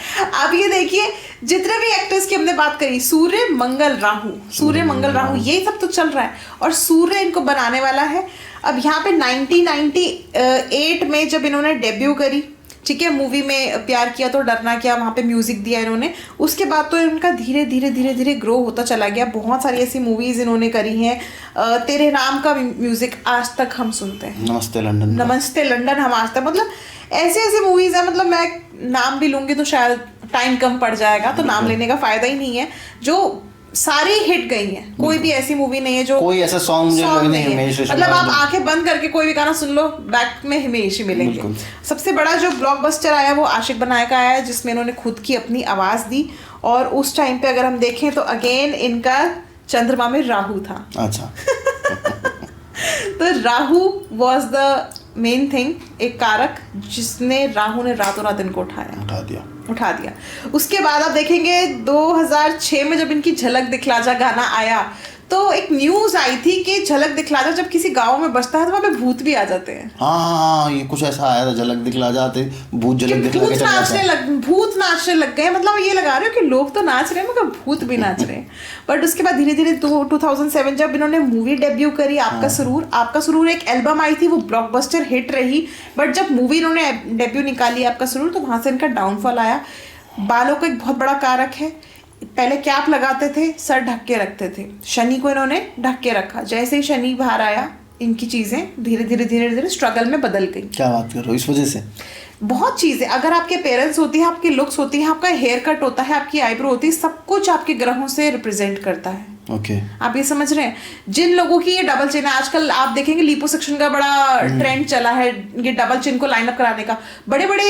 अब ये देखिए जितने भी एक्टर्स की हमने बात करी, सूर्य मंगल राहु, सूर्य मंगल राहु, यही सब तो चल रहा है और सूर्य इनको बनाने वाला है। अब यहाँ पे 1998 में जब इन्होंने डेब्यू करी, ठीक है, मूवी में प्यार किया तो डरना क्या, वहाँ पे म्यूजिक दिया इन्होंने, उसके बाद तो इनका धीरे धीरे धीरे धीरे ग्रो होता चला गया। बहुत सारी ऐसी मूवीज इन्होंने करी हैं। तेरे नाम का म्यूजिक आज तक हम सुनते हैं, नमस्ते लंदन, नमस्ते लंदन हम आज तक, मतलब ऐसी ऐसी मूवीज है, मतलब मैं नाम भी लूंगी तो शायद टाइम कम पड़ जाएगा, तो नाम लेने का फायदा ही नहीं है, जो सारी हिट गई हैं। कोई भी ऐसी मूवी नहीं है जो कोई ऐसा सॉन्ग मुझे नहीं हिमेश, मतलब आप आंखें बंद करके कोई भी गाना सुन लो, बैक में हिमेश ही मिलेंगे। सबसे बड़ा जो ब्लॉकबस्टर आया वो आशिक बनाया का आया, जिसमें इन्होंने खुद की अपनी आवाज दी। और उस टाइम पे अगर हम देखें तो अगेन इनका चंद्रमा में राहु था। अच्छा तो Rahu was the main thing, एक कारक जिसने राहु ने रातों रात इनको उठा दिया। उसके बाद आप देखेंगे 2006 में जब इनकी झलक दिखला जा गाना आया तो एक न्यूज आई थी कि झलक दिखला जा जब किसी गांव में बजता है तो वहाँ पे भूत भी आ जाते हैं। हाँ, ये कुछ ऐसा आया था, झलक दिखला जाते भूत झलक दिखला के भूत नाचने लग गए। मतलब ये लगा रहे हो कि लोग तो नाच रहे हैं मगर भूत भी नाच रहे हैं। बट उसके बाद धीरे धीरे 2007 जब इन्होंने मूवी डेब्यू करी आपका सुरूर एक एल्बम आई थी, वो ब्लॉकबस्टर हिट रही। बट जब मूवी इन्होंने डेब्यू निकाली आपका सुरूर तो वहां से इनका डाउनफॉल आया। बालों का एक बहुत बड़ा कारक है, पहले कैप लगाते थे, सर ढक के रखते थे, शनि को इन्होंने ढक के रखा। जैसे ही शनि बाहर आया इनकी चीजें धीरे धीरे धीरे धीरे स्ट्रगल में बदल गई। क्या बात कर रहे हो, इस वजह से बहुत चीजें, अगर आपके पेरेंट्स होती है, आपकी लुक्स होती है, आपका हेयर कट होता है, आपकी आईब्रो होती है, सब कुछ आपके ग्रहों से रिप्रेजेंट करता है। आप ये समझ रहे हैं। जिन लोगों की ये डबल चिन है, आजकल आप देखेंगे लिपोसक्शन का बड़ा ट्रेंड चला है, ये डबल चिन को लाइन अप कराने का। बड़े बड़े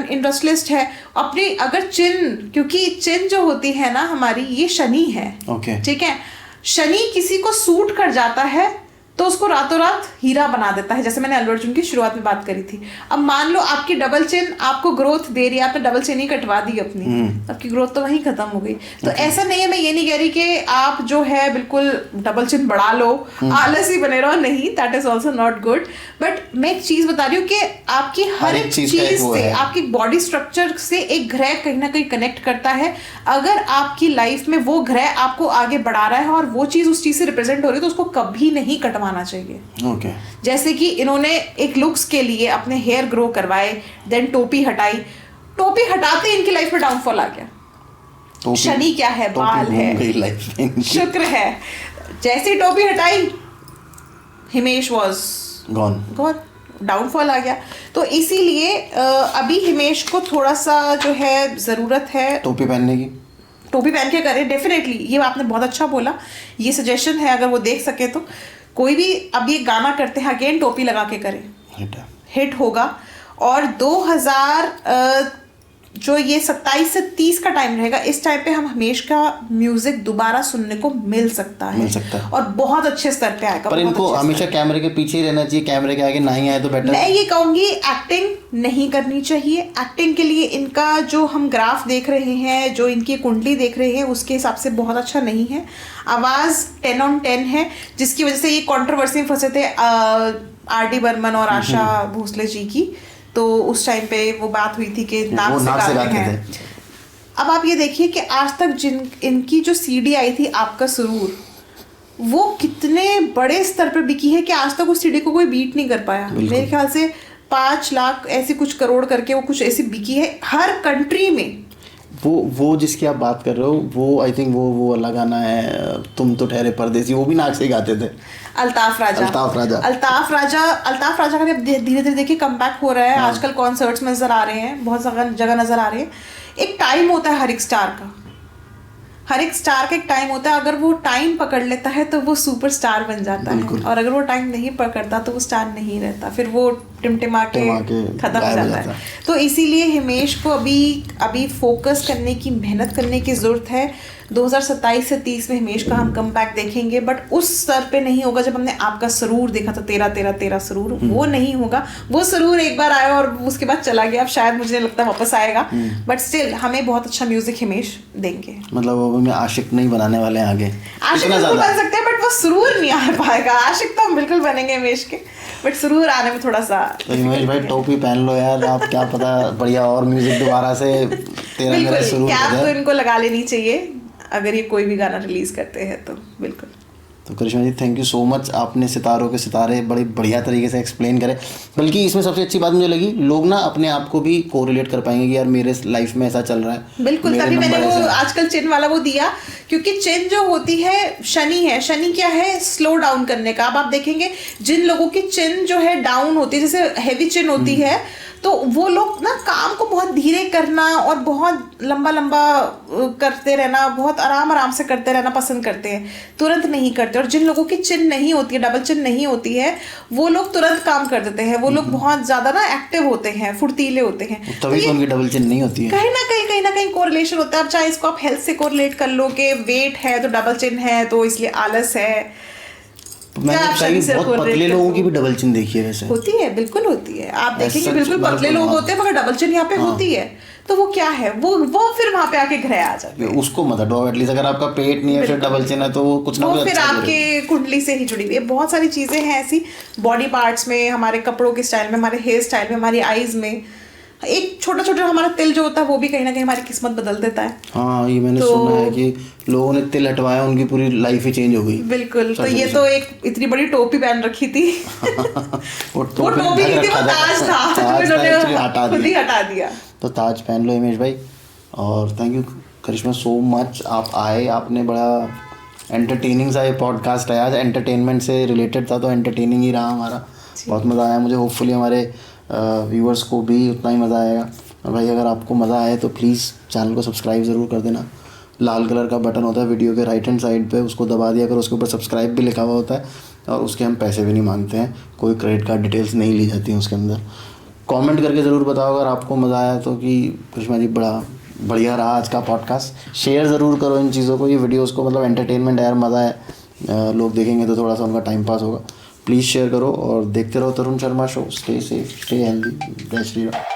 इंडस्ट्रियलिस्ट है अपनी, अगर चिन, क्योंकि चिन जो होती है ना हमारी, ये शनि है, ठीक है, शनि किसी को सूट कर जाता है तो उसको रातों रात हीरा बना देता है। जैसे मैंने अल्लू अर्जुन की शुरुआत में बात करी थी। अब मान लो आपकी डबल चिन आपको ग्रोथ दे रही है, आपने डबल चिन ही कटवा दी अपनी, आपकी ग्रोथ तो वहीं खत्म हो गई। तो ऐसा नहीं है, मैं ये नहीं कह रही कि आप जो है बिल्कुल डबल चिन बढ़ा लो, आलसी बने रहो, नहीं, that is also not good. But मैं एक चीज बता रही हूँ कि आपकी हर एक चीज से, आपकी बॉडी स्ट्रक्चर से एक ग्रह कहीं ना कहीं कनेक्ट करता है। अगर आपकी लाइफ में वो ग्रह आपको आगे बढ़ा रहा है और वो चीज उस चीज से रिप्रेजेंट हो रही है तो उसको कभी नहीं कटवाना चाहिए। जैसे कि इन्होंने एक लुक्स के लिए अपने हेयर ग्रो करवाए, देन टोपी हटाई, टोपी हटाते इनकी लाइफ में डाउनफॉल आ गया। शनि क्या है, बाल है, शुक्र है। जैसे ही टोपी हटाई हिमेश वॉज गॉन, डाउनफॉल आ गया। तो इसीलिए अभी हिमेश को थोड़ा सा जो है जरूरत है टोपी पहनने की, टोपी पहन के करें डेफिनेटली। ये आपने बहुत अच्छा बोला, ये सजेशन है, अगर वो देख सके तो कोई भी अब ये गाना करते हैं अगेन टोपी लगा के करें, हिट होगा। और 2000 जो ये 27 से 30 का टाइम रहेगा, इस टाइम पे हम हिमेश का म्यूजिक दोबारा सुनने को मिल सकता है और बहुत अच्छे स्तर पे आएगा। पर इनको हमेशा कैमरे के पीछे ही रहना चाहिए, कैमरे के आगे नहीं आए तो बेटर। मैं ये कहूंगी एक्टिंग नहीं करनी चाहिए। एक्टिंग के लिए इनका जो हम ग्राफ देख रहे हैं, जो इनकी कुंडली देख रहे हैं, उसके हिसाब से बहुत अच्छा नहीं है। आवाज 10/10 है, जिसकी वजह से ये कंट्रोवर्सी में फंसे थे RD बर्मन और आशा भोसले जी की। तो उस टाइम पे वो बात हुई थी कि नाक से गाते हैं। अब आप ये देखिए कि आज तक इनकी जो CD आई थी आपका सुरूर, वो कितने बड़े स्तर पर बिकी है कि आज तक उस CD को कोई बीट नहीं कर पाया। मेरे ख्याल से 5 लाख ऐसी कुछ करोड़ करके वो कुछ ऐसी बिकी है हर कंट्री में। वो जिसकी आप बात कर रहे हो, वो आई थिंक वो वाला गाना है, तुम तो ठहरे परदेसी, वो भी नाक से गाते थे। अल्ताफ राजा का भी धीरे धीरे देखिए कमबैक हो रहा है। आजकल कॉन्सर्ट्स में नजर आ रहे हैं, बहुत जगह नजर आ रहे हैं। एक टाइम होता है हर एक स्टार का, हर एक स्टार का एक टाइम होता है, अगर वो टाइम पकड़ लेता है तो वो सुपरस्टार बन जाता है, और अगर वो टाइम नहीं पकड़ता तो वो स्टार नहीं रहता, फिर वो टिमटिमा के खत्म हो जाता है। तो इसीलिए हिमेश को अभी फोकस करने की, मेहनत करने की जरूरत है। 2027 से 30 में हिमेश का हम कमबैक देखेंगे, बट उस स्तर पे नहीं होगा जब हमने आपका सरूर देखा था, तेरा सरूर, वो नहीं होगा। वो सरूर एक बार आया और उसके बाद चला गया, अब शायद मुझे लगता है वापस आएगा, बट स्टिल हमें बहुत अच्छा म्यूजिक हिमेश देंगे। मतलब वो हमें आशिक नहीं बनाने वाले हैं आगे, आशिक बिल्कुल बन सकते हैं, बट वो सरूर नहीं आ पाएगा। आशिक तो हम बिल्कुल बनेंगे हिमेश के, बट सरूर आने में थोड़ा सा। तो हिमेश भाई टोपी पहन लो यार, आप क्या पता बढ़िया और म्यूजिक दोबारा से तेरा मेरा सरूर हो जाए। तो इनको लगा लेनी चाहिए अगर ये कोई भी गाना रिलीज करते हैं तो। बिल्कुल। तो करिश्मा जी थैंक यू सो मच, आपने सितारों के सितारे बड़े बढ़िया तरीके से एक्सप्लेन करे। बल्कि इसमें सबसे अच्छी बात मुझे लगी, लोग ना अपने आप को भी कोरिलेट कर पाएंगे कि यार मेरे लाइफ में ऐसा चल रहा है। बिल्कुल, तभी मैंने वो आजकल चिन्ह वाला वो दिया, क्योंकि चिन्ह जो होती है शनि है। शनि क्या है? स्लो डाउन करने का। अब आप देखेंगे जिन लोगों की चिन्ह जो है डाउन होती है, जैसे हैवी चिन्ह होती है, तो वो लोग ना काम को बहुत धीरे करना और बहुत लंबा करते रहना, बहुत आराम से करते रहना पसंद करते हैं, तुरंत नहीं करते। और जिन लोगों की चिन्ह नहीं होती है, डबल चिन्ह नहीं होती है, वो लोग तुरंत काम कर देते हैं। वो लोग बहुत ज्यादा ना एक्टिव होते हैं, फुर्तीले होते हैं। तभी तो उनकी डबल चिन्ह नहीं होती है। कहीं ना कहीं कोरिलेशन होता है। अब चाहे इसको आप हेल्थ से कोरिलेट कर लो कि वेट है तो डबल चिन्ह है तो इसलिए आलस है। मैंने कई बहुत पतले लोगों की भी डबल चिन्ह देखी है, वैसे होती है, बिल्कुल होती है। आप देखेंगे बिल्कुल पतले लोग होते हैं मगर डबल चिन्ह यहाँ पे होती है, तो वो क्या है? वो फिर वहाँ पे आके घरे आ जाते हैं। उसको मत हटाओ एटलीस्ट, अगर आपका पेट नहीं है फिर डबल चिन्ह है तो वो कुछ ना कुछ फिर आपके कुंडली से ही जुड़ी हुई है। बहुत सारी चीजें हैं ऐसी बॉडी पार्ट्स में, हमारे कपड़ों के स्टाइल में, हमारे हेयर स्टाइल में, हमारी आईज में। एक छोटा हमारा तिल जो होता है वो भी कहीं ना कहीं हमारी किस्मत बदल देता है। हाँ, ये मैंने सुना है कि लोगों ने तिल हटवाया, उनकी पूरी लाइफ ही चेंज हो गई। बिल्कुल। तो ये तो एक इतनी बड़ी टोपी पहन रखी थी वो टोपी नहीं थी, वो ताज था, खुद ही हटा दिया। तो ताज पहन लो हिमेश भाई। और thank you Karishma so much, आप आए, आपने बड़ा एंटरटेनिंग सा ये पॉडकास्ट है आज, एंटरटेनमेंट से रिलेटेड था तो एंटरटेनिंग ही रहा हमारा। बहुत मज़ा आया मुझे, होपफुली हमारे व्यूअर्स को भी उतना ही मज़ा आएगा। और भाई अगर आपको मज़ा आए तो प्लीज़ चैनल को सब्सक्राइब ज़रूर कर देना। लाल कलर का बटन होता है वीडियो के राइट हैंड साइड पे, उसको दबा दिया करो, उसके ऊपर सब्सक्राइब भी लिखा हुआ होता है, और उसके हम पैसे भी नहीं मांगते हैं, कोई क्रेडिट कार्ड डिटेल्स नहीं ली जाती हैं उसके अंदर। कमेंट करके ज़रूर बताओ अगर आपको मज़ा आया तो, कि करिश्मा जी बड़ा बढ़िया रहा आज का पॉडकास्ट। शेयर ज़रूर करो इन चीज़ों को, ये वीडियोस को, मतलब एंटरटेनमेंट है यार, मज़ा है, लोग देखेंगे तो थोड़ा सा उनका टाइम पास होगा। प्लीज़ शेयर करो और देखते रहो Tarun Sharma show. Stay safe, stay healthy. जय श्री राम।